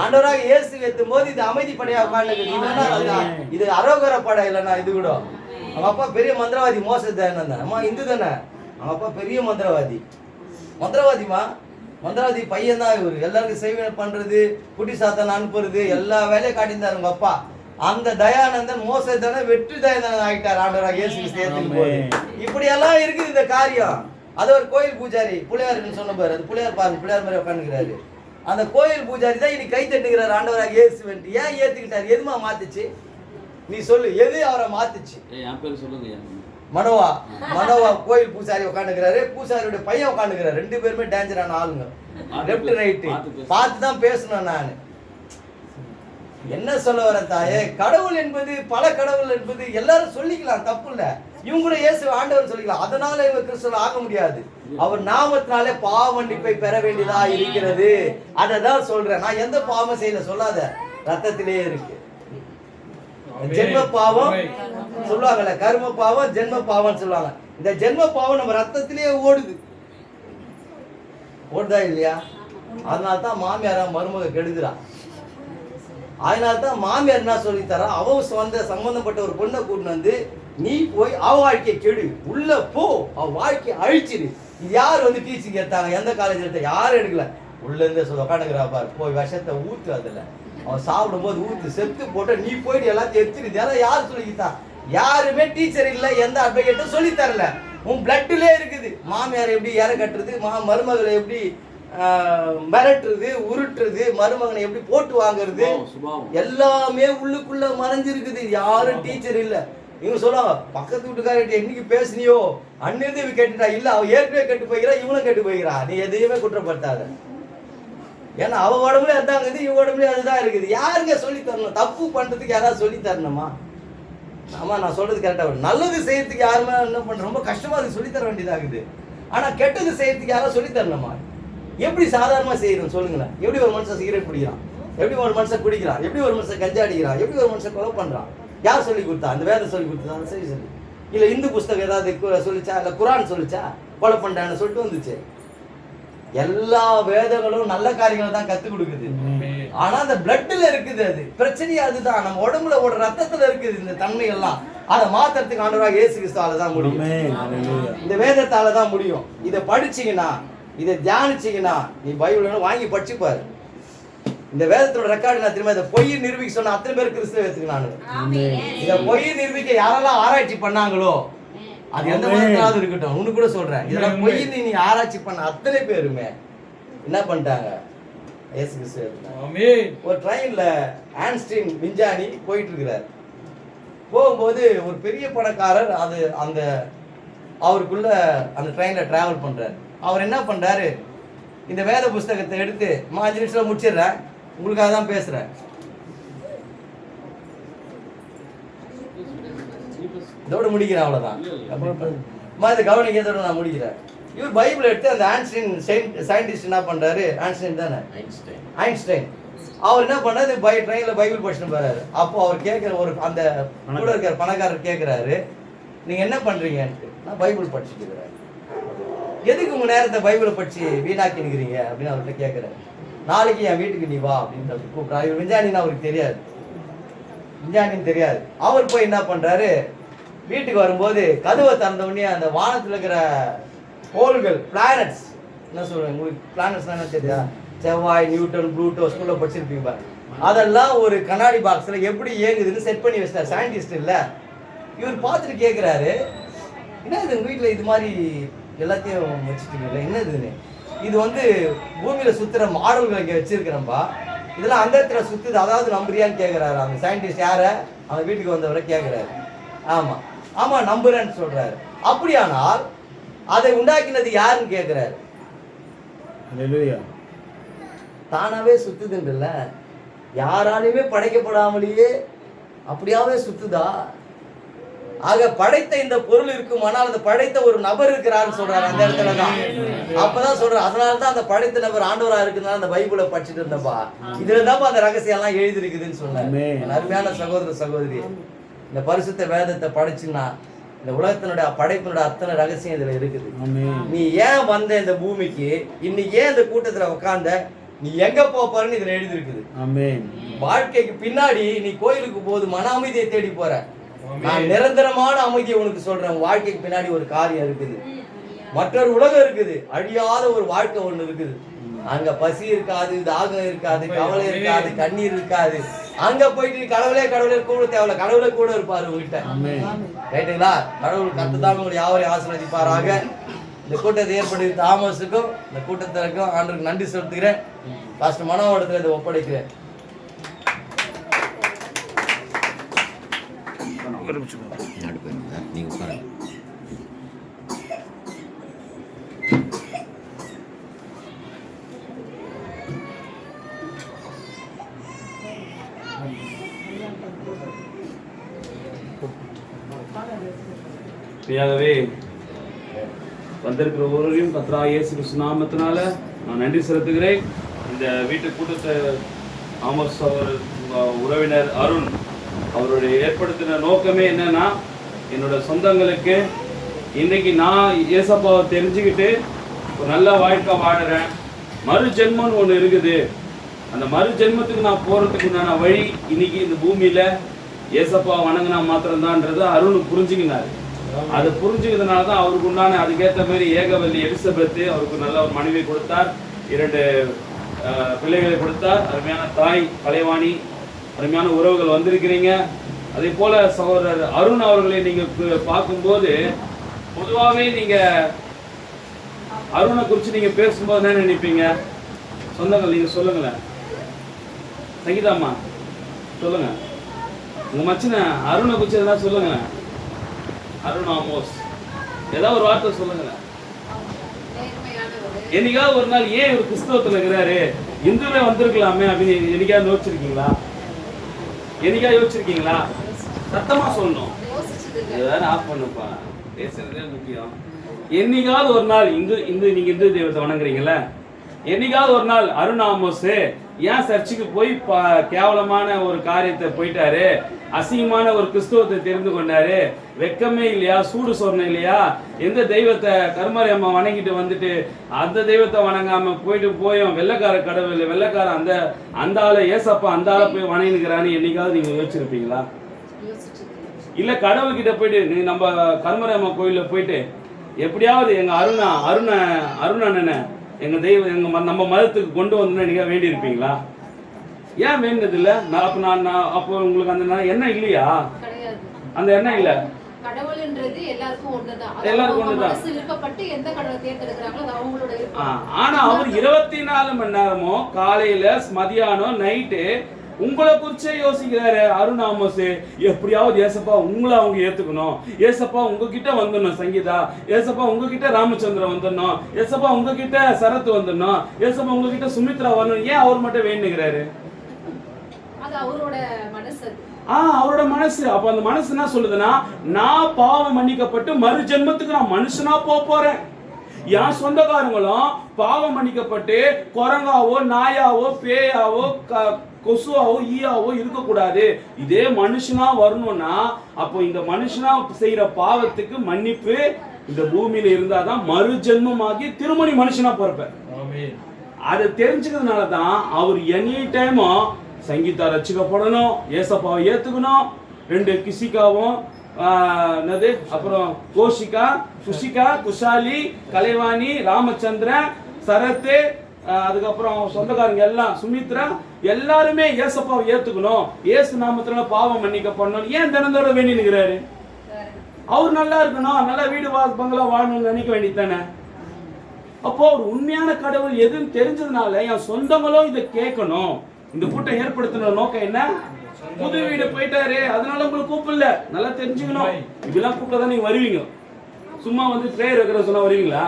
ஆண்டவராக இயேசு ஏத்தும் போது இது அமைதி படையா உட்கார்ந்து இருக்குது. இது அரோகர படை இல்லைன்னா இது கூட. அவங்க அப்பா பெரிய மந்திரவாதி, மோசத்தான அம்மா இந்து தானே. அவங்க அப்பா பெரிய மந்திரவாதிமா, மந்திரவாதி பையன் தான் இவரு. எல்லாருக்கும் சேவை பண்றது, குட்டி சாத்தான் அனுப்புறது, எல்லா வேலையும் காட்டியிருந்தாரு உங்க அப்பா. அந்த தயானந்தன் மோசே தானே வெற்றி தயானந்தன் ஆகிட்டார் ஆண்டவராக இயேசு கிறிஸ்து ஏத்துக்கும் போது. இப்படி எல்லாம் இருக்குது இந்த காரியம். அது ஒரு கோயில் பூஜாரி புள்ளையாருன்னு சொன்ன பாரு, அது புள்ளையார் பாருங்க, புள்ளையார் மாதிரி உட்காந்துக்கிறாரு. அந்த கோயில் பூஜாரி தான் இன்னைக்கு கை தட்டுகிறார் ஆண்டவராக இயேசு வந்துட்டு. ஏன் ஏத்துக்கிட்டார்? எதுமா மாத்துச்சு? நீ சொல்லு, எது அவரை மாத்துச்சு? மனோவா கோயில் பூசாரி உட்காந்துக்கிறாரு, பூசாரியோட பையன் உட்காந்துக்கிறாரு. 2 பேருமே டேஞ்சரான ஆளுங்க. லெஃப்ட் ரைட்டு பார்த்து தான் பேசணும். நான் என்ன சொல்ல வரேன் தாயே, கடவுள் என்பது பல கடவுள் என்பது எல்லாரும் சொல்லிக்கலாம், தப்பு இல்ல. இவங்க கூட இயேசு ஆண்டவர் சொல்லிக்கலாம். அதனால இவங்க கிறிஸ்தவ ஆக முடியாது. அவர் நாமத்தினாலே பாவ மன்னிப்பை பெற வேண்டியதா இருக்கிறது. அதை தான் சொல்றேன். நான் எந்த பாவம் செய்யல சொல்லாத, ரத்தத்திலேயே இருக்கு. ஜென்ம பாவம் சொல்லுவாங்கல்ல, கர்ம பாவம் ஜென்ம பாவம் சொல்லுவாங்க. இந்த ஜென்ம பாவம் நம்ம ரத்தத்திலேயே ஓடுதா இல்லையா? அதனால தான் மாமியாரா மருமக கெடுக்குறா. அதனால தான் மாமியார் என்ன சொல்லித்தரா, அவ சம்பந்தப்பட்ட ஒரு பொண்ணை கூட்டின்னு வந்து நீ போய் அவ வாழ்க்கையை கெடு, உள்ள போ, அவ வாழ்க்கையை அழிச்சிரு. இது யார் வந்து டீச்சிங் எடுத்தாங்க? எந்த காலேஜ் எடுத்த? யாரும் எடுக்கல. உள்ள இருந்து சொல்ல உட்காந்துக்கிறா பாரு, போய் விஷத்தை ஊத்து, அதுல அவன் சாப்பிடும் போது ஊத்து, செத்து போட்ட நீ போயிட்டு எல்லாத்தையும் எடுத்துருது. இதெல்லாம் யார் சொல்லிக்கிட்டா? யாருமே டீச்சர் இல்லை, எந்த அட்வொகேட்டும் சொல்லி தரல. உன் பிளட்லேயே இருக்குது. மாமியார் எப்படி இற கட்டுறது, மருமகளை எப்படி மிரட்டுறது, உருட்டுறது, மருமகனை எப்படி போட்டு வாங்குறது, எல்லாமே உள்ளுக்குள்ள மறைஞ்சிருக்குது. யாரும் டீச்சர் இல்ல. இவங்க சொல்லுவாங்க, பக்கத்து வீட்டுக்காரிட்ட என்னைக்கு பேசுனியோ அன்னிருந்து இவ கேட்டுட்டா. இல்ல, அவ ஏற்கனவே கெட்டு போய்கிறா, இவனும் கெட்டு போய்கிறா. நீ எதையுமே குற்றப்படுத்தாத. ஏன்னா அவ உடம்புல அதாங்க இருக்குது, இவ உடம்புல அதுதான் இருக்குது. யாருங்க சொல்லி தரணும்? தப்பு பண்றதுக்கு யாராவது சொல்லி தரணுமா? ஆமா, நான் சொல்றது கரெக்டா. நல்லது செய்யறதுக்கு யாருமே என்ன பண்ற, ரொம்ப கஷ்டமா இருக்கு, சொல்லி தர வேண்டியதாகுது. ஆனா கெட்டது செய்யறதுக்கு யாராவது சொல்லி தரணுமா? எப்படி சாதாரணமா செய்யறோம் சொல்லுங்களேன்? எப்படி ஒரு மனுஷன் சிகரெட் பிடிக்கிறான், எப்படி ஒரு மனுஷன் குடிக்கிறான், எப்படி ஒரு மனுஷன் கஞ்சா அடிக்கிறான், எப்படி ஒரு மனுஷன் கொலை பண்றான்? யார் சொல்லி கொடுத்தா? அந்த வேதம் சொல்லி கொடுத்தா? சரி சரி. இல்ல இந்து புஸ்தகம் ஏதாவது சொல்லிச்சா? இல்ல குரான் சொல்லிச்சா கொலை பண்றான்னு சொல்லிட்டு வந்துச்சு? எல்லா வேதங்களும் நல்ல காரியங்களை தான் கத்து கொடுக்குது. ஆனா அந்த பிளட்ல இருக்குது. அது பிரச்சனையா அதுதான். நம்ம உடம்புல ஓட ரத்தத்துல இருக்குது இந்த தன்மை எல்லாம். அதை மாத்துறதுக்கு ஆண்டவராக இயேசு கிறிஸ்துவால தான் முடியும். இந்த வேதத்தால தான் முடியும். இதை படிச்சீங்கன்னா, இதை தியானிச்சீங்கன்னா, நீ பைபிள் வாங்கி படிச்சு பாரு. இந்த வேதத்தோட ரெக்கார்டு நான் திரும்ப இதை பொய் நிரூபிக்க சொன்ன அத்தனை பேர் கிறிஸ்துவ ஏத்துக்கினாங்க. இதை பொய் நிரூபிக்க யாரெல்லாம் ஆராய்ச்சி பண்ணாங்களோ, அது எந்த மதத்திலாவது இருக்கட்டும், உனக்கு கூட சொல்றேன், இதெல்லாம் பொய் நீ ஆராய்ச்சி பண்ண அத்தனை பேருமே என்ன பண்ணிட்டாங்க? இயேசு கிறிஸ்துவ ஏத்துக்கினாங்க. ஒரு ட்ரெயின்ல ஐன்ஸ்டீன் விஞ்ஞானி போயிட்டு இருக்கிறார். போகும்போது ஒரு பெரிய பணக்காரர் அவருக்குள்ள அந்த ட்ரெயின்ல டிராவல் பண்றாரு. அவர் என்ன பண்றாரு, இந்த வேத புஸ்தகத்தை எடுத்து 5 நிமிஷத்துல முடிச்சிடுறேன், உங்களுக்காக தான் பேசுறேன், இதோட முடிக்கிறேன், அவ்வளவுதான், இதை கவனிக்கிறதோட நான் முடிக்கிறேன். இவர் பைபிள் எடுத்து அந்த ஐன்ஸ்டைன் சயின்டிஸ்ட் என்ன பண்றாரு, ஐன்ஸ்டைன் தானே, ஐன்ஸ்டைன், அவர் என்ன பண்றாரு, ட்ரெயின்ல பைபிள் படிச்சுட்டு போறாரு. அப்போ அவர் கேட்கிற ஒரு அந்த கூட இருக்கிற பணக்காரர் கேட்கிறாரு, நீங்க என்ன பண்றீங்கன்ட்டு. நான் பைபிள் படிச்சுட்டு இருக்கிறேன். எதுக்கு உங்க நேரத்தை பைபிளை படிச்சு வீணாக்கி நிற்கிறீங்க அப்படின்னு அவர்கிட்ட கேட்கிறாரு. நாளைக்கு என் வீட்டுக்கு நீ வா அப்படின்னு கூப்பிட்றாரு. இவர் விஞ்ஞானின்னு அவருக்கு தெரியாது, விஞ்ஞானின்னு தெரியாது. அவர் போய் என்ன பண்றாரு, வீட்டுக்கு வரும்போது கதவை திறந்த உடனே அந்த வானத்தில் இருக்கிற கோள்கள், பிளானட்ஸ், என்ன சொல்றேன் உங்களுக்கு, பிளானட்ஸ் என்ன தெரியா, செவ்வாய், நியூட்டன், ப்ளூட்டோ ஸ்கூல்ல படிச்சிருப்பீங்க பாரு, அதெல்லாம் ஒரு கண்ணாடி பாக்ஸ்ல எப்படி இயங்குதுன்னு செட் பண்ணி வச்சிட்டார். சயின்டிஸ்ட் இல்ல. இவர் பார்த்துட்டு கேட்கிறாரு, என்ன இது வீட்டில் இது மாதிரி எல்லாத்தையும் வச்சுட்டீங்கல்ல, என்ன இதுன்னு. இது பூமியில சுத்துற மாடல்கள் இங்கே வச்சிருக்கிறேன்பா, இதெல்லாம் அந்த இடத்துல சுத்துது, அதாவது நம்புறியான்னு கேட்கிறாரு அந்த சயின்டிஸ்ட். யார? அவன் வீட்டுக்கு வந்தவரை கேட்கிறாரு. ஆமா ஆமா நம்புறேன்னு சொல்றாரு. அப்படியானால் அதை உண்டாக்கினது யாருன்னு கேட்கிறாரு. தானாவே சுத்துதுன்றல, யாராலையுமே படைக்கப்படாமலேயே அப்படியாவே சுத்துதா? ஆக படைத்த இந்த பொருள் இருக்குமானால் அந்த படைத்த ஒரு நபர் இருக்கிறாருன்னு சொல்றாரு அந்த இடத்துலதான். அப்பதான் சொல்றாரு, அதனாலதான் அந்த படைத்த நபர் ஆண்டவரா இருக்குதுனால அந்த பைபிளை படிச்சுட்டு இருந்தப்பா, இதுலதான் அந்த ரகசியம் எல்லாம் எழுதி இருக்குதுன்னு சொன்னாரு. அருமையான சகோதர சகோதரி, இந்த பரிசுத்த வேதத்தை படிச்சுன்னா இந்த உலகத்தினுடைய படைப்பினுடைய அத்தனை ரகசியம் இதுல இருக்குது. நீ ஏன் வந்த இந்த பூமிக்கு, இன்னைக்கு ஏன் இந்த கூட்டத்துல உட்கார்ந்த, நீ எங்க போறன்னு இதுல எழுதி இருக்குது. வாழ்க்கைக்கு பின்னாடி நீ கோயிலுக்கு போது மன அமைதியை தேடி போற. நான் நிரந்தரமான அமைதியை உனக்கு சொல்றேன். வாழ்க்கைக்கு பின்னாடி ஒரு காரியம் இருக்குது, மற்றொரு உலகம் இருக்குது, அழியாத ஒரு வாழ்க்கை ஒண்ணு இருக்குது. அங்க பசி இருக்காது, தாகம் இருக்காது, கவலை இருக்காது, கண்ணீர் இருக்காது. அங்க போயிட்டு கடவுளே கடவுளே கூட தேவையில்ல, கடவுளே கூட இருப்பாரு உங்ககிட்ட. ரைட்டுங்களா? கடவுள் கர்த்தர் உங்களுடைய யாவரையும் ஆசீர்வதிப்பாராக. இந்த கூட்டத்தை ஏற்படுத்தி தாமஸுக்கும் இந்த கூட்டத்திற்கும் ஆண்டவருக்கு நன்றி செலுத்துகிறேன். பாஸ்டர் மனோவடத்தில் இதை ஒப்படைக்கிறேன். நீங்க உட்காருங்க. பிரியாகவே வந்திருக்கிற ஒவ்வொருவரையும் கர்த்தராகிய இயேசு கிறிஸ்து நாமத்தினால நான் நன்றி செலுத்துகிறேன். இந்த வீட்டு கூட்டத்தை ஆமோஸ் அவர் உறவினர் அருண் அவருடைய ஏற்படுத்தின நோக்கமே என்னன்னா, என்னோட சொந்தங்களுக்கு இன்னைக்கு நான் ஏசப்பாவை தெரிஞ்சுக்கிட்டு ஒரு நல்ல வாழ்க்கை வாடுறேன், மறு ஜென்மம்னு ஒன்று இருக்குது, அந்த மறு ஜென்மத்துக்கு நான் போகிறதுக்கு உண்டான வழி இன்னைக்கு இந்த பூமியில் ஏசப்பா வணங்கினா மாத்திரம்தான்றது அருண் புரிஞ்சுக்கினார். அது புரிஞ்சுக்கிறதுனால தான் அவருக்கு உண்டான அதுக்கேற்ற மாதிரி ஏகவல்லி எலிசபெத்து அவருக்கு நல்ல ஒரு மனைவி கொடுத்தார், 2 பிள்ளைகளை கொடுத்தார். அருமையான தாய் கலைவாணி, அருமையான உறவுகள் வந்திருக்கிறீங்க. அதே போல சகோதரர் அருண் அவர்களை நீங்க பார்க்கும்போது பொதுவாகவே நீங்க அருணை குறித்து நீங்க பேசும்போது என்ன நினைப்பீங்க? சொந்தங்கள் நீங்க சொல்லுங்களேன். சங்கீதாம்மா சொல்லுங்க, உங்க மச்சின அருணை குறித்து எதனா சொல்லுங்களேன். அருண் ஆமோஸ் ஏதாவது ஒரு வார்த்தை சொல்லுங்களேன். என்னைக்காவது ஒரு நாள் ஏன் ஒரு கிறிஸ்தவத்துல இருக்கிறாரு, இந்துவே வந்திருக்கலாமே அப்படின்னு என்னைக்காவது யோசிச்சிருக்கீங்களா? என்னைக்காவது யோசிச்சிருக்கீங்களா? சத்தமா சொல்லணும். ஏதாவது ஆஃப் பண்ணுப்பா, பேசுறதே முக்கியம். என்னைக்காவது ஒரு நாள் நீங்க இந்து தெய்வத்தை வணங்குறீங்களா? என்னைக்காவது ஒரு நாள் அருண் ஆமோஸ் ஏன் சர்ச்சுக்கு போய் கேவலமான ஒரு காரியத்தை போயிட்டாரு, அசிங்கமான ஒரு கிறிஸ்துவத்தை தெரிந்து கொண்டாரு, வெக்கமே இல்லையா, சூடு சொரணை இல்லையா, எந்த தெய்வத்தை கருமாரி அம்மா வணங்கிட்டு வந்துட்டு அந்த தெய்வத்தை வணங்காம போயும் வெள்ளைக்கார கடவுள் வெள்ளைக்கார அந்த ஆளை ஏசப்பா அந்த ஆளை போய் வணங்கிக்கிறான்னு என்னைக்காவது நீங்க யோசிச்சிருப்பீங்களா? இல்ல கடவுள்கிட்ட போயிட்டு நம்ம கருமாரி அம்மா கோயில போயிட்டு எப்படியாவது எங்க அருணண்ணனை எங்க தெய்வம் நம்ம மதத்துக்கு கொண்டு வந்து நீங்க வேண்டி இருப்பீங்களா? ஏன் வேண்டது இல்ல? அப்போ உங்களுக்கு அந்த எண்ணம் இல்லையா? அந்த எண்ணம் இல்ல. கடவுள்ன்றது எல்லாருக்கும் ஒண்ணுதான். எல்லாருக்கும் ஒண்ணுதான். விருப்பப்பட்டு எந்த கடவுளை தேர்ந்தெடுக்கிறாங்களோ அது அவங்களோட விருப்பம். ஆனா அவர் 24 மணி நேரமும் காலையில மதியானம் நைட்டு உங்களை குறிச்சே யோசிக்கிறாரு அருண் ஆமோஸ். எப்படியாவது ஏசப்பா உங்களை அவங்க ஏத்துக்கணும், ஏசப்பா உங்ககிட்ட வந்துடணும், சங்கீதா ஏசப்பா உங்ககிட்ட ராமச்சந்திரன் வந்துடணும், ஏசப்பா உங்ககிட்ட சரத் வந்துடணும், ஏசப்பா உங்ககிட்ட சுமித்ரா வரணும். ஏன் அவர் மட்டும் வேண்டுகிறாரு? அது அவரோட மனசு. அவரோட மனசு. அப்ப அந்த மனசு என்ன சொல்லுதுன்னா, நான் பாவம் மன்னிக்கப்பட்டு மறு ஜென்மத்துக்கு நான் மனுஷனா போறேன். என் சொந்தக்காரங்களும் பாவம் மன்னிக்கப்பட்டு குரங்காவோ நாயாவோ பேயாவோ கொசுவாவோ ஈயாவோ இருக்கக்கூடாது, இதே மனுஷனா வரணும்னா அப்போ இந்த மனுஷனா செய்யற பாவத்துக்கு மன்னிப்பு இந்த பூமியில இருந்தாதான் மறு ஜென்மமாகி திருமணி மனுஷனா பிறப்பேன். அதை தெரிஞ்சுக்கிறதுனால தான் அவர் எனி டைமும் சங்கீதா ரசிக்கப்படணும், ஏசப்பாவை ஏத்துக்கணும், 2 கிசிகாவும் அப்புறம் கோஷிகா குஷிகா குஷாலி கலைவாணி ராமச்சந்திரன் சரத்து அதுக்கப்புறம் சொந்தக்காரங்க எல்லாம் சுமித்ரா எல்லாருமே ஏசப்பாவை ஏத்துக்கணும், ஏசு நாமத்துல பாவம் மன்னிக்கப்படணும். ஏன் தினந்தோட வேண்டி நிற்கிறாரு? அவர் நல்லா இருக்கணும், நல்லா வீடு பங்களா வாழணும்னு நினைக்க வேண்டியதானே. அப்போ ஒரு உண்மையான கடவுள் எதுன்னு தெரிஞ்சதுனால என் சொந்தங்களும் இதை கேட்கணும். இந்த கூட்டம் ஏற்படுத்தின நோக்கம் என்ன? புது வீடு போயிட்டாரு அதனால உங்களுக்கு கூப்பிடல, நல்லா தெரிஞ்சுக்கணும். இதெல்லாம் கூப்பிட்டதான் நீங்க வருவீங்க. சும்மா வந்து பிரேயர் வைக்கிற சொன்னா வருவீங்களா?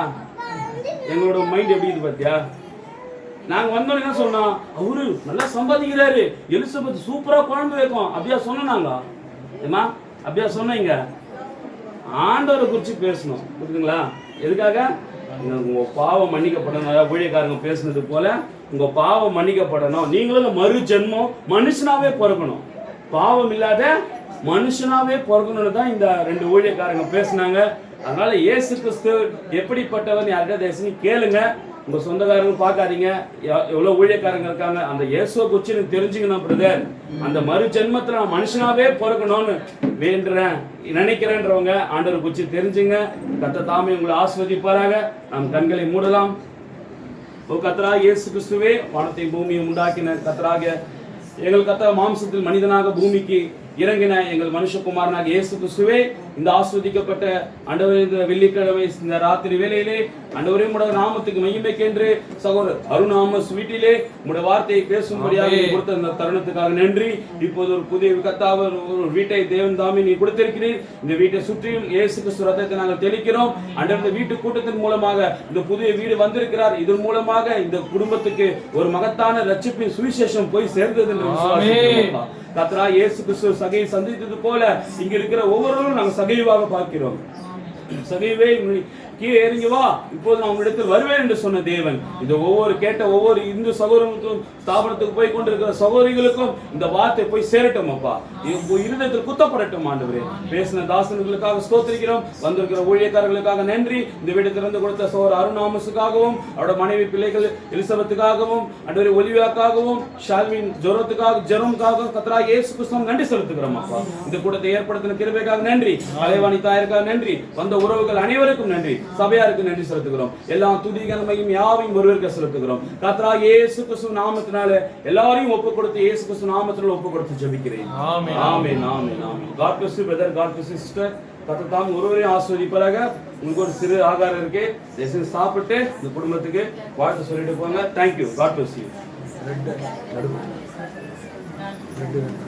எங்களோட மைண்ட் எப்படி இது பாத்தியா? நாங்க வந்தோம் என்ன சொன்னோம், அவரு நல்லா சம்பாதிக்கிறாரு, எலிசபெத் சூப்பரா குழம்பு வைக்கும் அப்படியா சொன்னாங்க. ஏமா அப்படியா சொன்னீங்க? ஆண்டவரை குறிச்சு பேசணும், புரியுதுங்களா? எதுக்காக? உங்க பாவம் மன்னிக்கப்படணும். ஊழியக்காரங்க பேசுனது போல உங்க பாவம் மன்னிக்கப்படணும், நீங்களும் மறு ஜென்மம் மனுஷனாவே பிறக்கணும், பாவம் இல்லாத மனுஷனாவே பிறக்கணும்னு தான் இந்த 2 ஊழியக்காரங்க பேசினாங்க. அதனால இயேசு கிறிஸ்து எப்படிப்பட்டவன் யார்கிட்ட தேசம் கேளுங்க. உங்க சொந்தக்காரங்க பார்க்காதீங்க, எவ்வளவு ஊழியக்காரங்க இருக்காங்க, அந்த இயேசுவை குறிச்சு எனக்கு தெரிஞ்சுக்கணும் பிரதர், அந்த மறு ஜென்மத்துல நான் மனுஷனாவே பிறக்கணும்னு வேண்டுறேன் நினைக்கிறேன்றவங்க ஆண்டவரை குறிச்சு தெரிஞ்சுங்க. கர்த்தர் தாமே உங்களை ஆசீர்வதிப்பாராக. நாம் கண்களை மூடலாம். ஓ கர்த்தராகிய இயேசு கிறிஸ்துவே, வானத்தை பூமியை உண்டாக்கின கர்த்தராகிய எங்கள் கர்த்தர் மாம்சத்தில் மனிதனாக பூமிக்கு இறங்கின எங்கள் மனுஷகுமாரனாக இயேசு கிறிஸ்துவே, இந்த ஆஸ்வதிக்கப்பட்ட ஆண்டவரே, இந்த வெள்ளிக்கிழமை இந்த ராத்திரி வேளையிலே ஆண்டவரே உம்முடைய நாமத்துக்கு மகிமைக்கென்று சகோதரர் அருணாமஸ் வீட்டிலே உம்முடைய வார்த்தையை பேசும்படியாக கொடுத்த அந்த தருணத்துக்காக நன்றி. இப்போது ஒரு புதிய கர்த்தாவ ஒரு வீட்டை தேவன் தாமே நீ கொடுத்திருக்கிறீர். இந்த வீட்டை சுற்றியும் இயேசு கிறிஸ்து ரத்தத்தை நாங்கள் தெளிக்கிறோம். ஆண்டவர், இந்த வீட்டு கூட்டத்தின் மூலமாக இந்த புதிய வீடு வந்திருக்கிறார். இதன் மூலமாக இந்த குடும்பத்துக்கு ஒரு மகத்தான ரட்சிப்பின் சுவிசேஷம் போய் சேர்ந்தது என்று விசுவாசிக்கிறோம். கர்த்தராகிய இயேசு கிறிஸ்து சகையை சந்தித்தது போல இங்க இருக்கிற ஒவ்வொருவரும் நாங்கள் சகைவாக பார்க்கிறோம். சகைவே, கீழே இறங்கி வா, இப்போது நான் உங்களிடத்தில் வருவேன் என்று சொன்ன தேவன் இந்த ஒவ்வொரு கேட்ட ஒவ்வொரு இந்து சகோதரனுக்கும் ஸ்தாபனத்துக்கு போய் கொண்டிருக்கிற சகோதரிகளுக்கும் இந்த வார்த்தை போய் சேரட்டும் அப்பா. இருதயத்தில் குத்தப்படட்டும் ஆண்டவரே. பேசின தாசன்களுக்காக ஸ்தோத்திரிக்கிறோம். வந்திருக்கிற ஊழியக்காரர்களுக்காக நன்றி. இந்த வீட்டை திறந்து கொடுத்த சகோதரர் அருணாமஸுக்காகவும் அவரோட மனைவி பிள்ளைகள் எலிசபெத்துக்காகவும் ஆண்டவரே ஒலிவியாக்காகவும் ஷால்வின் ஜெரோமுக்காகவும் கர்த்தராகிய இயேசு கிறிஸ்துவுக்கு நன்றி செலுத்துகிறோம் அப்பா. இந்த கூட்டத்தை ஏற்படுத்தின கிருபைக்காக நன்றி. அலைவாணி தாயருக்காக நன்றி. வந்த உறவுகள் அனைவருக்கும் நன்றி. சபையாருக்கு நன்றி செலுத்துகிறோம். எல்லாம் துதி கனமையும் யாவையும் ஒருவருக்கு செலுத்துகிறோம். கர்த்தராகிய இயேசு கிறிஸ்து நாமத்தினாலே எல்லாரையும் ஒப்பு கொடுத்து இயேசு கிறிஸ்து நாமத்தினால ஒப்பு கொடுத்து ஜெபிக்கிறேன். ஆமென் ஆமென் ஆமென் ஆமென். God bless you brother, God bless you sister. கர்த்தர் தாம் ஒருவரையும் ஆசீர்வதிப்பாராக. உங்களுக்கு ஒரு சிறு ஆகாரம் இருக்கு, தயவுசெய்து சாப்பிட்டு இந்த குடும்பத்துக்கு வாழ்த்து சொல்லிட்டு போங்க. Thank you. God bless you.